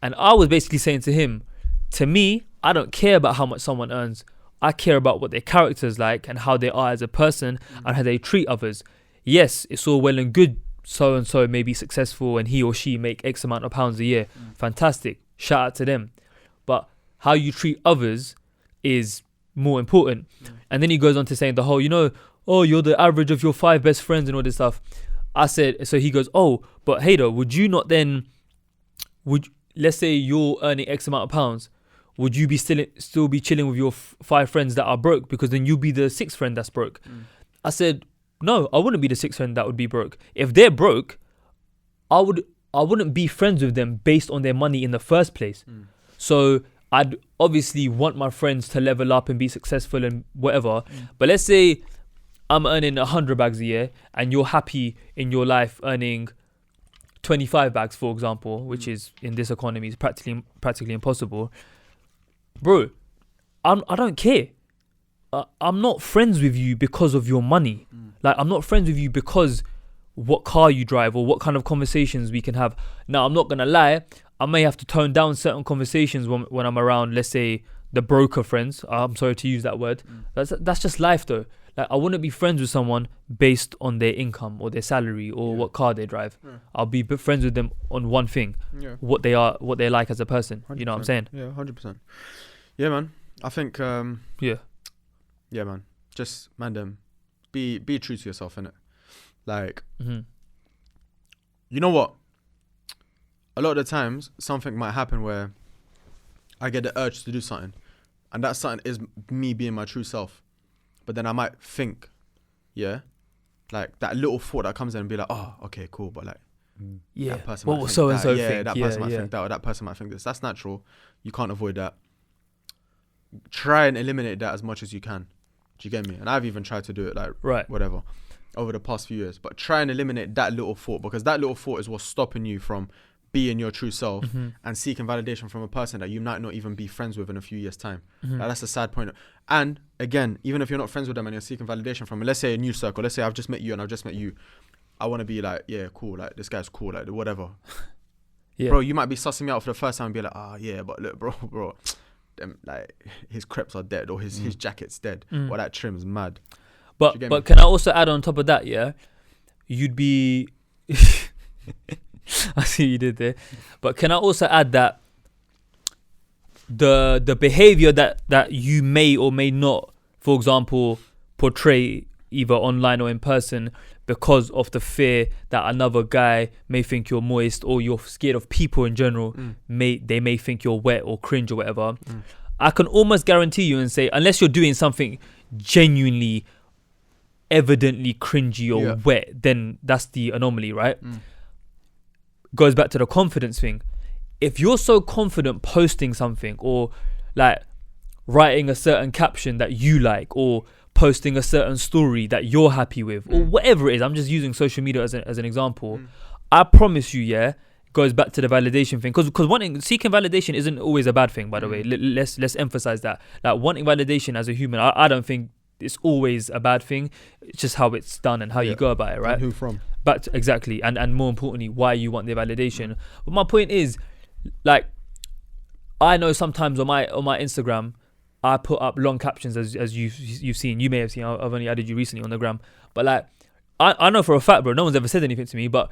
And I was basically saying to him, to me, I don't care about how much someone earns. I care about what their character's like and how they are as a person and how they treat others. Yes, it's all well and good so and so may be successful and he or she make X amount of pounds a year. Fantastic. Shout out to them. But how you treat others is more important. And then he goes on to saying the whole, you're the average of your 5 best friends and all this stuff. I said, so he goes, but Hader, would you not then, let's say you're earning X amount of pounds, would you be still be chilling with your 5 friends that are broke, because then you'll be the 6th friend that's broke? I said, no, I wouldn't be the 6th friend that would be broke. If they're broke, I wouldn't be friends with them based on their money in the first place. So I'd obviously want my friends to level up and be successful and whatever. But let's say I'm earning 100 bags a year and you're happy in your life earning 25 bags, for example, which is in this economy is practically impossible. Bro, I don't care. I'm not friends with you because of your money. Like, I'm not friends with you because what car you drive or what kind of conversations we can have. Now, I'm not going to lie. I may have to tone down certain conversations when I'm around, let's say, the broker friends. I'm sorry to use that word. That's just life, though. Like, I wouldn't be friends with someone based on their income or their salary or what car they drive. I'll be friends with them on one thing, what they're like as a person. 100%. You know what I'm saying? Yeah, 100%. Yeah, man. I think, yeah, man. Just, be true to yourself, innit? Like, you know what? A lot of the times, something might happen where I get the urge to do something, and that something is me being my true self. But then I might think, like that little thought that comes in and be like, oh, okay, cool, but like, that person what might will think so and so that. think? That person might think that, or that person might think this. That's natural. You can't avoid that. Try and eliminate that as much as you can. Do you get me? And I've even tried to do it, like, Right. whatever. over the past few years. But try and eliminate that little thought, because that little thought is what's stopping you from being your true self and seeking validation from a person that you might not even be friends with in a few years' time. Like, that's a sad point. And again, even if you're not friends with them and you're seeking validation from, let's say a new circle, let's say I've just met you and I've just met you, I want to be like, yeah, cool, like this guy's cool, like whatever. Yeah. Bro, you might be sussing me out for the first time and be like, yeah, but look, bro, them, like his crepes are dead, or his jacket's dead, or that trim's mad. But can I also add on top of that, yeah, you'd be I see what you did there. But can I also add that the behavior that you may or may not, for example, portray either online or in person, because of the fear that another guy may think you're moist, or you're scared of people in general, they may think you're wet or cringe or whatever. I can almost guarantee you and say, unless you're doing something genuinely, evidently cringy or wet, then that's the anomaly, right? Goes back to the confidence thing. If you're so confident posting something, or like writing a certain caption that you like, or posting a certain story that you're happy with, or whatever it is, I'm just using social media as an example, I promise you, yeah, goes back to the validation thing, because seeking validation isn't always a bad thing, by the way. Let's emphasize that. Like, wanting validation as a human, I don't think it's always a bad thing. It's just how it's done and how you go about it, right? And who from? But exactly, and more importantly, why you want the validation. But my point is, like, I know sometimes on my Instagram, I put up long captions, as you've seen. You may have seen. I've only added you recently on the gram. But like, I know for a fact, bro, no one's ever said anything to me, but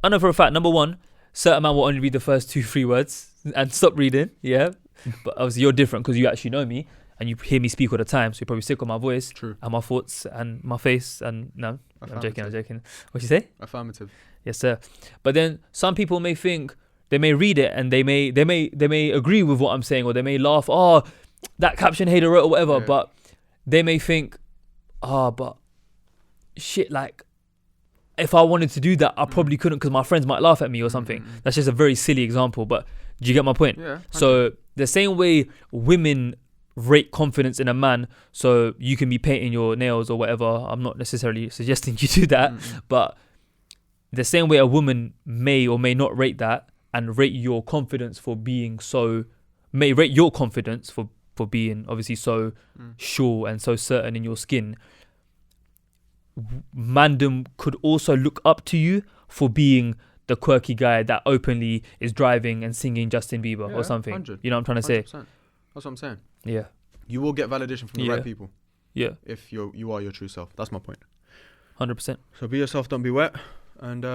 I know for a fact, number one, certain man will only read the first 2-3 words and stop reading. Yeah, but obviously you're different because you actually know me and you hear me speak all the time, so you're probably sick of my voice. True. And my thoughts and my face. And no, I'm joking. What you say? Affirmative. Yes, sir. But then some people may think, they may read it and they may agree with what I'm saying, or they may laugh, oh, that caption hater wrote or whatever, but they may think, but shit, like, if I wanted to do that, I probably couldn't, because my friends might laugh at me or something. That's just a very silly example, but do you get my point? Yeah. So the same way women rate confidence in a man, so you can be painting your nails or whatever, I'm not necessarily suggesting you do that, but the same way a woman may or may not rate that, and rate your confidence for being so, may rate your confidence for being obviously so sure and so certain in your skin, mandem could also look up to you for being the quirky guy that openly is driving and singing Justin Bieber or something. 100, you know what I'm trying to say? 100%. That's what I'm saying. Yeah. You will get validation from the right people. Yeah. If you are your true self. That's my point. 100%. So be yourself, don't be wet. And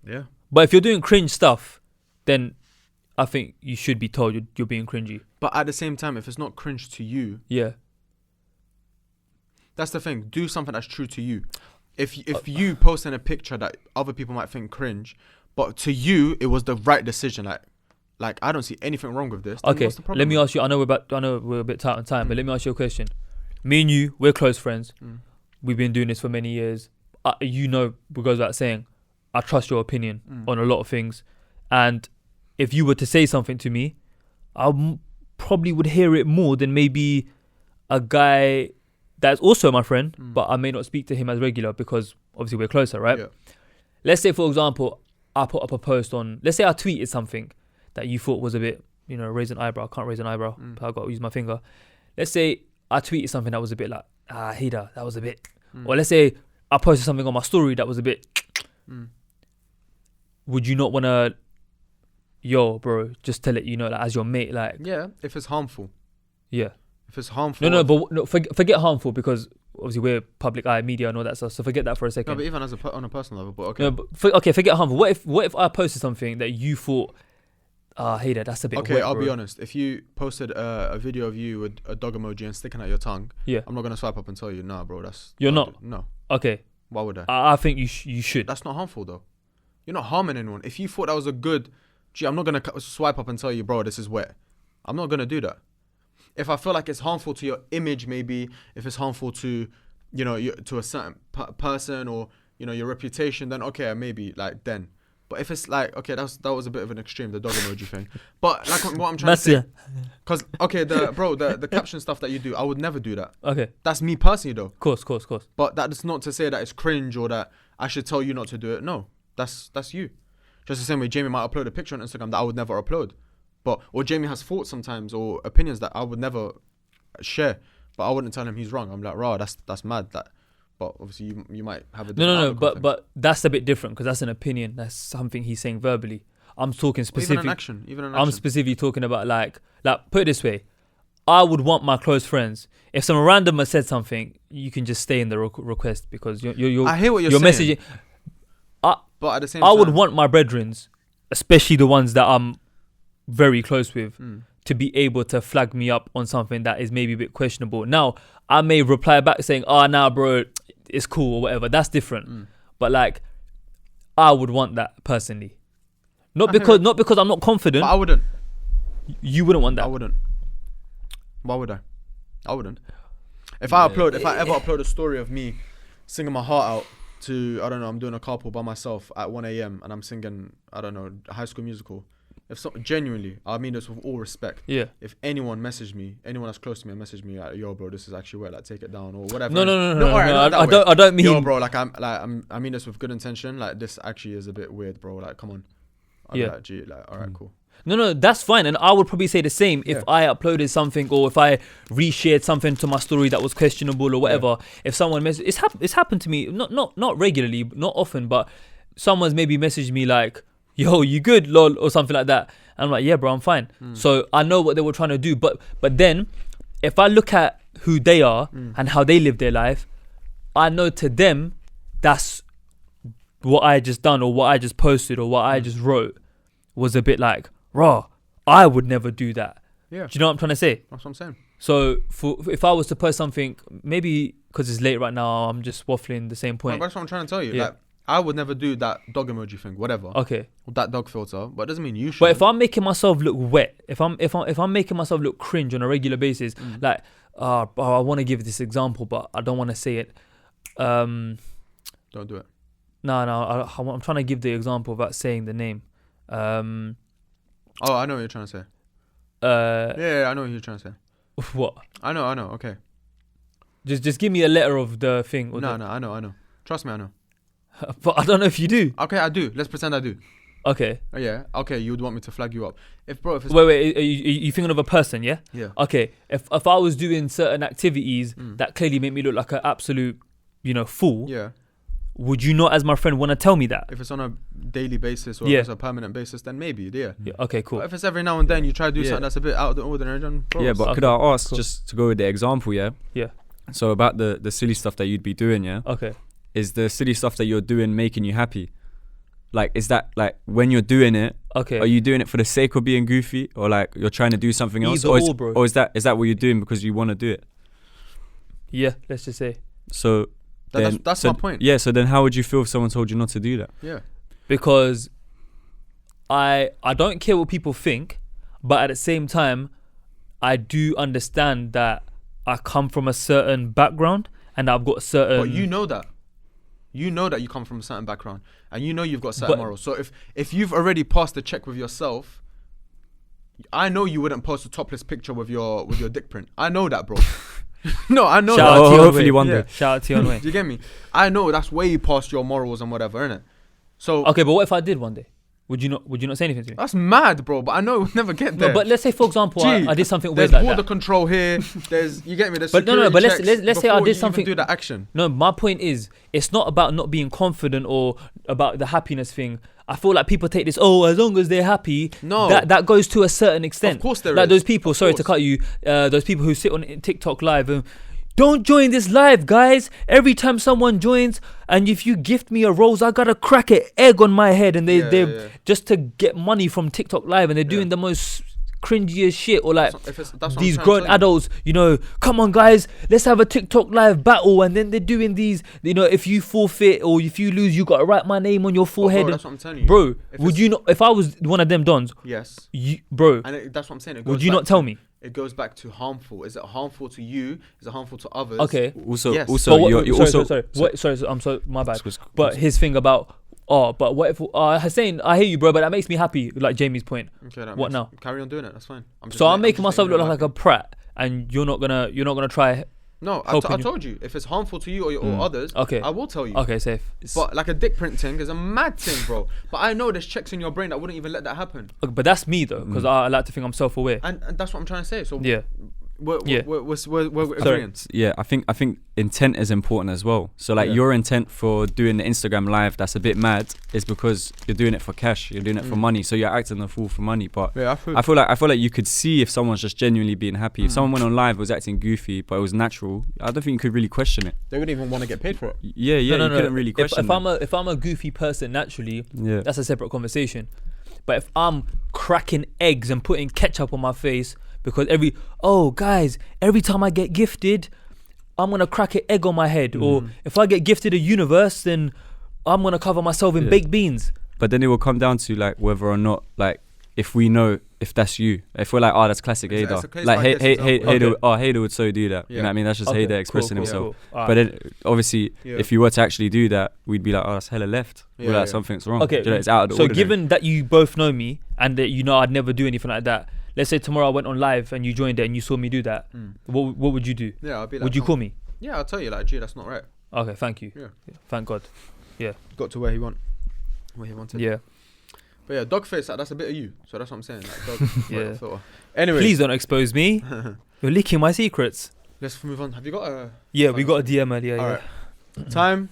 yeah. But if you're doing cringe stuff, then I think you should be told you're being cringy. But at the same time, if it's not cringe to you, that's the thing. Do something that's true to you. If you post in a picture that other people might think cringe, but to you it was the right decision, like I don't see anything wrong with this. Okay, let me ask you. I know we're a bit tight on time, but let me ask you a question. Me and you, we're close friends. We've been doing this for many years. You know, it goes without saying, I trust your opinion on a lot of things, and if you were to say something to me, I probably would hear it more than maybe a guy that's also my friend, but I may not speak to him as regular because obviously we're closer, right? Yeah. Let's say, for example, I put up a post on, let's say I tweeted something that you thought was a bit, raise an eyebrow. I can't raise an eyebrow. I've got to use my finger. Let's say I tweeted something that was a bit like, Hida, that was a bit. Or let's say I posted something on my story that was a bit. Would you not want to, bro, just tell it, like, as your mate, like. Yeah, if it's harmful. Yeah. If it's harmful. No, forget harmful, because obviously we're public eye media and all that stuff. So forget that for a second. No, but even on a personal level, but okay. No, but forget harmful. What if I posted something that you thought, hey, that's a bit. Okay, wet, I'll bro. be honest. If you posted a video of you with a dog emoji and sticking out your tongue, I'm not gonna swipe up and tell you, nah, bro, that's. You're not. No. Okay. Why would I? I think you should. That's not harmful though. You're not harming anyone. If you thought that was a good, I'm not gonna swipe up and tell you, bro, this is wet. I'm not gonna do that. If I feel like it's harmful to your image, maybe if it's harmful to, to a certain person or your reputation, then okay, maybe then. But if it's like, okay, that was a bit of an extreme, the dog emoji thing. But like what I'm trying to say, because okay, the caption stuff that you do, I would never do that. Okay. That's me personally though. Of course. But that's not to say that it's cringe or that I should tell you not to do it. No, that's you. Just the same way Jamie might upload a picture on Instagram that I would never upload. Or Jamie has thoughts sometimes or opinions that I would never share. But I wouldn't tell him he's wrong. I'm like, raw, that's mad. But obviously you might have a different No. But that's a bit different because that's an opinion. That's something he's saying verbally. I'm talking specific. Even an action. I'm specifically talking about like put it this way. I would want my close friends. If some random has said something, you can just stay in the request because you're I hear what you're messaging. saying. But at the same I time, would want my brethrens, especially the ones that I'm very close with, to be able to flag me up on something that is maybe a bit questionable. Now, I may reply back saying, nah, bro, it's cool or whatever. That's different. But like, I would want that personally. Not because I'm not confident. But I wouldn't. You wouldn't want that. I wouldn't. Why would I? I wouldn't. If I ever upload a story of me singing my heart out to, I don't know, I'm doing a carpool by myself at 1 a.m. and I'm singing, I don't know, High School Musical. Genuinely, I mean this with all respect. Yeah. If anyone messaged me, anyone that's close to me, messaged me like, "Yo, bro, this is actually where, like, take it down or whatever." No. I don't mean. Yo, bro, I mean this with good intention. Like, this actually is a bit weird, bro. Like, come on. I'd be like, gee, like, all right, cool. No, that's fine. And I would probably say the same if I uploaded something or if I reshared something to my story that was questionable or whatever. If someone it's happened to me, not regularly, not often, but someone's maybe messaged me like, "Yo, you good, lol," or something like that. And I'm like, "Yeah, bro, I'm fine." So I know what they were trying to do. But then if I look at who they are and how they live their life, I know to them that's what I just done or what I just posted or what I just wrote was a bit like, raw, I would never do that. Yeah. Do you know what I'm trying to say? That's what I'm saying. So if I was to post something, maybe because it's late right now, I'm just waffling the same point. No, that's what I'm trying to tell you. Yeah. Like, I would never do that dog emoji thing, whatever. Okay. That dog filter, but it doesn't mean you should. But if I'm making myself look wet, if I'm making myself look cringe on a regular basis, like, I want to give this example, but I don't want to say it. Don't do it. No, I'm trying to give the example without saying the name. Oh, I know what you're trying to say. I know what you're trying to say. What? I know. Okay. Just give me a letter of the thing. No, I know. Trust me, I know. But I don't know if you do. Okay, I do. Let's pretend I do. Okay. Oh, yeah. Okay, you would want me to flag you up. If it's Wait. Are you thinking of a person? Yeah. Yeah. Okay. If I was doing certain activities that clearly make me look like an absolute, fool. Yeah. Would you not, as my friend, want to tell me that? If it's on a daily basis or if it's a permanent basis, then maybe, yeah. Okay, cool. But if it's every now and then you try to do something that's a bit out of the ordinary, then bro, Yeah, but could I ask, just to go with the example, yeah? Yeah. So about the silly stuff that you'd be doing, yeah? Okay. Is the silly stuff that you're doing making you happy? Like, is that, like, when you're doing it, okay, are you doing it for the sake of being goofy? Or, like, you're trying to do something else? Bro. Or is that what you're doing because you want to do it? Yeah, let's just say. So... That's my point. Yeah, so then how would you feel if someone told you not to do that? Yeah. Because I don't care what people think, but at the same time, I do understand that I come from a certain background and I've got a certain... But you know that. You know that you come from a certain background and you know you've got certain morals. So if you've already passed the check with yourself, I know you wouldn't post a topless picture with your dick print. I know that, bro. No, I know. Shout out to hopefully one day. Shout out to you on way. Do you get me? I know that's way past your morals and whatever, innit? So okay, but what if I did one day? Would you not say anything to me? That's mad, bro. But I know we'll never get there. No, but let's say, for example, I did something weird like like there's border that. control here. There's you get me. There's but no. But checks let's say I before did you something. even do that action. No, my point is, it's not about not being confident or about the happiness thing. I feel like people take this, as long as they're happy. No, that goes to a certain extent. Of course there like is. Those people. Sorry to cut you. Those people who sit on TikTok live and. Don't join this live, guys. Every time someone joins, and if you gift me a rose, I gotta crack an egg on my head, and they're just to get money from TikTok live, and they're doing the most cringiest shit, or like that's these grown adults, come on, guys, let's have a TikTok live battle, and then they're doing these, if you forfeit or if you lose, you gotta write my name on your forehead. Bro, that's what I'm telling you, bro. Would you not? If I was one of them dons, yes, bro, and that's what I'm saying. Would you not tell me? It goes back to harmful. Is it harmful to you? Is it harmful to others? Okay. Yes. Also, sorry. I'm so my bad. But his thing about Oh, but what if Hussein? I hear you, bro, but that makes me happy. Like Jamie's point. Okay, What now? Carry on doing it. That's fine. So I'm making myself look like a prat, and you're not gonna try. No, I told you. If it's harmful to you or others, Okay. I will tell you. Okay, safe. But like a dick print thing is a mad thing, bro. But I know there's checks in your brain that wouldn't even let that happen. Okay, but that's me though, because I like to think I'm self-aware. And that's what I'm trying to say. So Yeah. we're Sorry. agreeing. Yeah, I think intent is important as well. So like Yeah. your intent for doing the Instagram live that's a bit mad is because you're doing it for cash, you're doing it for money, so you're acting a fool for money. But Yeah, I feel like you could see if someone's just genuinely being happy. If someone went on live was acting goofy but it was natural, I don't think you could really question it. They wouldn't even want to get paid for it. Yeah, you couldn't really question it. If I'm a goofy person naturally, Yeah. that's a separate conversation. But if I'm cracking eggs and putting ketchup on my face because every time I get gifted, I'm gonna crack an egg on my head, or if I get gifted a universe, then I'm gonna cover myself in baked beans. But then it will come down to like whether or not like if we know if that's you. If we're like, oh, that's classic It's Hader. a case Like by case example. Hader would so do that. You know what I mean? That's just Okay, Hader expressing cool, himself. cool. But then obviously, Yeah. if you were to actually do that, we'd be like, oh, that's hella left. Yeah, We're like, yeah. something's wrong. Okay, Do you know, it's out of the so ordinary. given that you both know me and that you know I'd never do anything like that, let's say tomorrow I went on live and you joined it and you saw me do that, what would you do? Yeah, I'll be like. Would you call me? Yeah, I'll tell you like, gee, that's not right. Okay, thank you. Yeah. Thank God. Got to where he wanted. Yeah. But yeah, dog face, that's a bit of you. So that's what I'm saying. Like, dog, Yeah. filter. Anyway, Please don't expose me. You're leaking my secrets. let's move on. Have you got a Yeah, we got a DM earlier. All right. time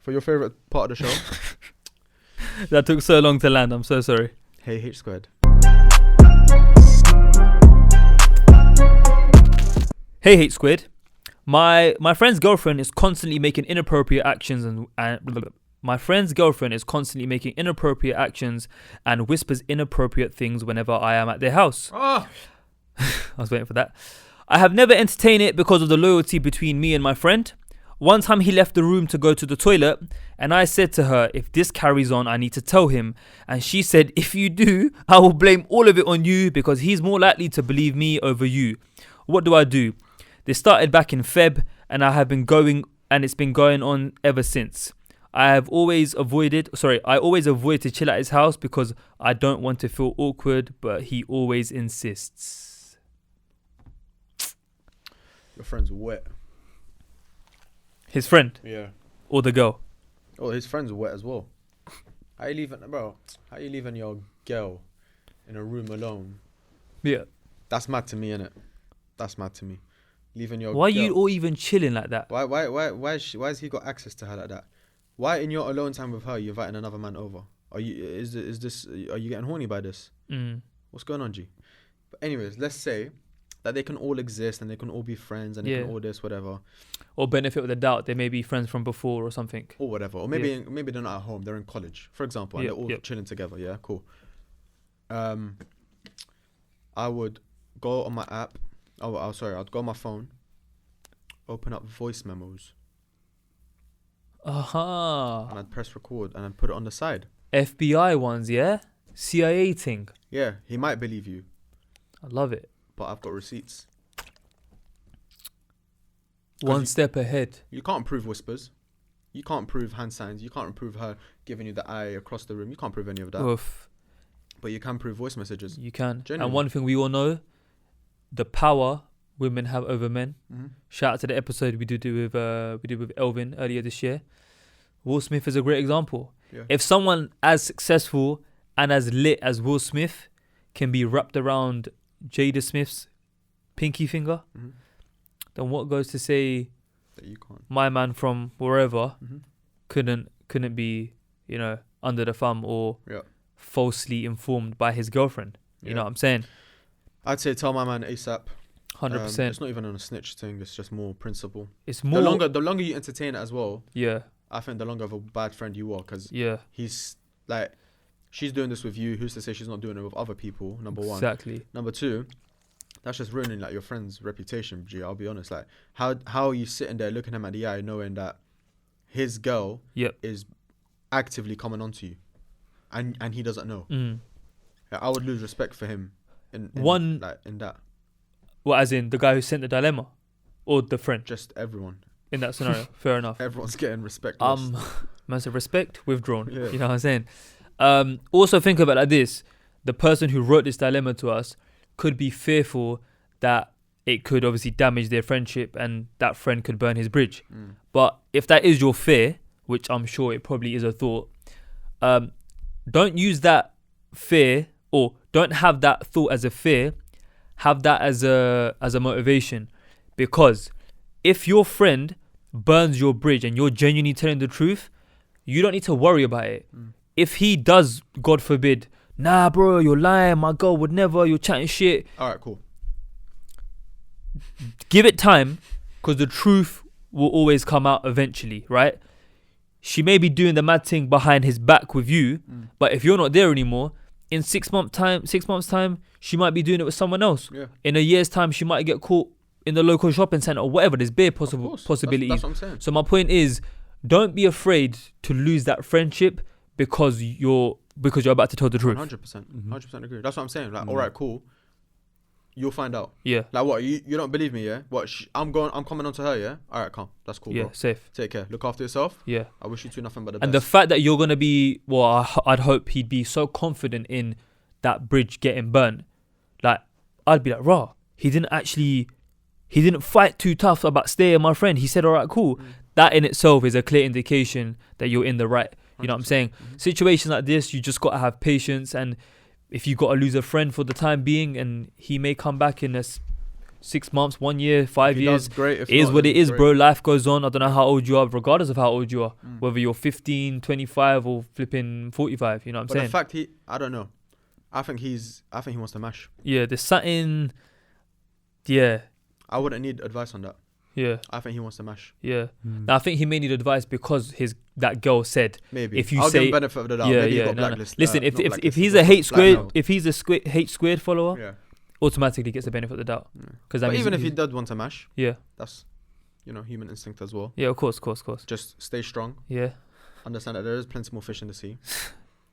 for your favorite part of the show? That took so long to land. I'm so sorry. Hey, HSquared. Hey, HSquared. My friend's girlfriend is constantly making inappropriate actions and my friend's girlfriend is constantly making inappropriate actions and whispers inappropriate things whenever I am at their house. Oh, I was waiting for that. I have never entertained it because of the loyalty between me and my friend. One time he left the room to go to the toilet and I said to her, if this carries on, I need to tell him. And she said, if you do, I will blame all of it on you because he's more likely to believe me over you. What do I do? This started back in Feb and it's been going on ever since. I always avoid to chill at his house because I don't want to feel awkward, but he always insists. your friend's wet. His friend Yeah. or the girl? Oh, his friends are wet as well. How you leaving your girl in a room alone? Yeah. That's mad to me, innit? That's mad to me. Leaving your Why are girl. you all even chilling like that? Why has he got access to her like that? Why in your alone time with her you inviting another man over? Are you getting horny by this? What's going on, G? But anyways, let's say that they can all exist and they can all be friends and they can all this whatever. Or benefit of the doubt, they may be friends from before or something. Or whatever. Or maybe they're not at home, they're in college, for example, and they're all chilling together, yeah, cool. I would go on my app. I'd go on my phone, open up voice memos, and I'd press record and I'd put it on the side. FBI ones, yeah? CIA thing. Yeah, he might believe you, I love it. but I've got receipts. One step ahead. You can't prove whispers. You can't prove hand signs. You can't prove her giving you the eye across the room. You can't prove any of that. Oof. But you can prove voice messages. You can. Genuinely. And one thing we all know, the power women have over men. Mm-hmm. Shout out to the episode we did with Elvin earlier this year. Will Smith is a great example. Yeah. If someone as successful and as lit as Will Smith can be wrapped around Jada Smith's pinky finger, then what goes to say That you can't. my man from wherever Mm-hmm. couldn't be, under the thumb or Yeah. falsely informed by his girlfriend. You know what I'm saying? I'd say tell my man ASAP. 100%. It's not even on a snitch thing. It's just more principle. It's more. The longer you entertain it as well, Yeah. I think the longer of a bad friend you are, because Yeah. he's like, she's doing this with you. Who's to say she's not doing it with other people? Number one. Exactly. Number two, that's just ruining like your friend's reputation. G, I'll be honest. Like, how are you sitting there looking him at the eye, knowing that his girl is actively coming onto you, and he doesn't know? Like, I would lose respect for him in that. Well, as in the guy who sent the dilemma, or the friend. Just everyone. in that scenario. Fair enough. Everyone's getting respect. Man said respect, withdrawn. Yeah. You know what I'm saying? Also think about it like this. The person who wrote this dilemma to us could be fearful that it could obviously damage their friendship and that friend could burn his bridge. But if that is your fear, which I'm sure it probably is a thought, don't use that fear, or don't have that thought as a fear. Have that as a motivation, because if your friend burns your bridge and you're genuinely telling the truth, you don't need to worry about it. If he does, God forbid, nah, bro, you're lying, my girl would never, you're chatting shit. All right, cool. Give it time, because the truth will always come out eventually, right? She may be doing the mad thing behind his back with you, but if you're not there anymore, in 6 months' time, she might be doing it with someone else. Yeah. In a year's time, she might get caught in the local shopping centre or whatever. There's bare possibilities. That's what I'm saying. So my point is, don't be afraid to lose that friendship because you're about to tell the truth. 100%. 100% agree. That's what I'm saying. Like, all right, cool. You'll find out. Yeah. Like what? You don't believe me, yeah? What? I'm coming on to her, yeah? All right, calm. That's cool, Yeah, bro. safe. Take care. Look after yourself. Yeah. I wish you two nothing but the And best. the fact that you're gonna be, I'd hope he'd be so confident in that bridge getting burnt. Like, I'd be like, raw. He didn't fight too tough about staying my friend. He said, all right, cool. That in itself is a clear indication that you're in the right. You know what I'm saying? Situations like this, you just gotta have patience. And if you gotta lose a friend for the time being, and he may come back in 6 months, 1 year, 5 years. Great. It is what it is, bro. Life goes on. I don't know how old you are, regardless of how old you are. Whether you're 15, 25, or flipping 45. You know what I'm But saying? the fact I don't know. I think he wants to mash. Yeah, there's something. Yeah, I wouldn't need advice on that. yeah, I think he wants to mash. yeah. Now I think he may need advice because that girl said, Maybe. if you I'll say, give him benefit of the doubt. yeah, Maybe he yeah. got No, no. blacklisted. Listen, not if blacklisted, he's but a hate squared, blackmailed. if he's a hate squared follower, Yeah. automatically gets the benefit of the doubt. Because But even if he did want to mash, yeah, that's human instinct as well. yeah, of course. Just stay strong. Yeah, Understand that there is plenty more fish in the sea,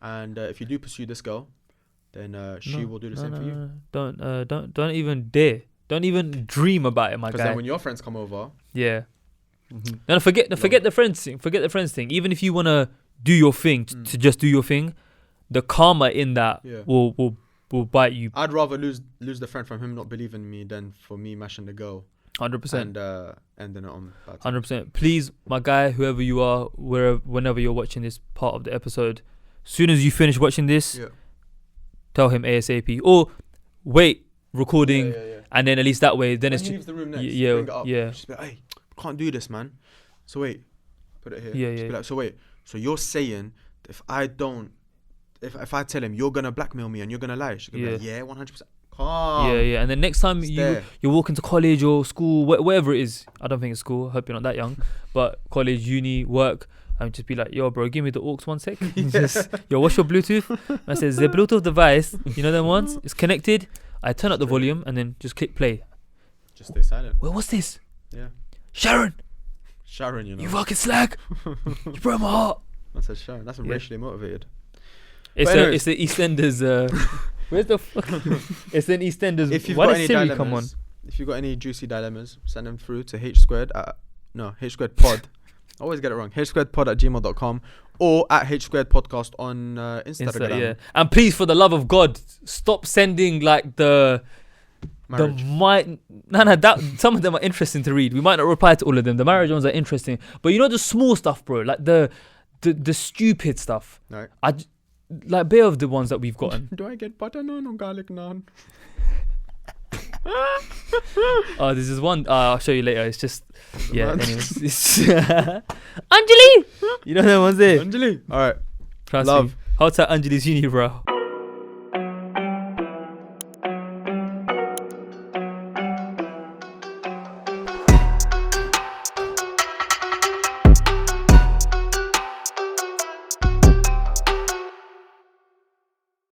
and if you do pursue this girl, then she will do the same for you. Don't even dare. Don't even dream about it, my Because guy. then when your friends come over, Yeah. No, forget the friends thing. Forget the friends thing. Even if you wanna do your thing, to just do your thing, the karma in that Yeah. will bite you. I'd rather lose the friend from him not believing in me than for me mashing the girl 100%. and ending it on bad terms. 100%. Please, my guy, whoever you are, whenever you're watching this part of the episode, soon as you finish watching this, Yeah. tell him ASAP, or wait, recording, Yeah. and then at least that way, then When it's he leaves the room next, yeah, bring it up. yeah. Just be like, hey, can't do this, man. So wait, put it here. Yeah, Just yeah. be like, so wait, so you're saying if I tell him you're gonna blackmail me and you're gonna lie, she's gonna be like, yeah, 100%. Calm. Yeah. And then next time It's you there. walk into college or school, wherever it is, I don't think it's school. I hope you're not that young, but college, uni, work. And just be like, yo, bro, give me the aux 1 sec. Just, yo, what's your Bluetooth? I said, the Bluetooth device, you know them ones? It's connected. I turn up the volume and then just click play. Just stay silent. Well, what's this? Yeah. Sharon, Sharon, you fucking slag. You broke my heart. That's a Sharon. That's a Yeah. racially motivated. It's But it's the EastEnders. Where's the fuck? It's an EastEnders. If you've Why got does any Siri dilemmas, come on? if you've got any juicy dilemmas, send them through to HSquared HSquared pod. I always get it wrong. HSquaredPod@gmail.com or at HSquared Podcast on Instagram. Yeah. And please, for the love of God, stop sending like Marriage. that some of them are interesting to read. We might not reply to all of them. The marriage ones are interesting, but you know the small stuff, bro. Like the stupid stuff. Right. Like bare of the ones that we've gotten. Do I get butter naan or garlic naan? Oh, this is one. I'll show you later. It's just yeah. Man. Anyways, it's Anjali. You know that one's there. Anjali. All right. Trust Love. me. How to Anjali's uni, bro.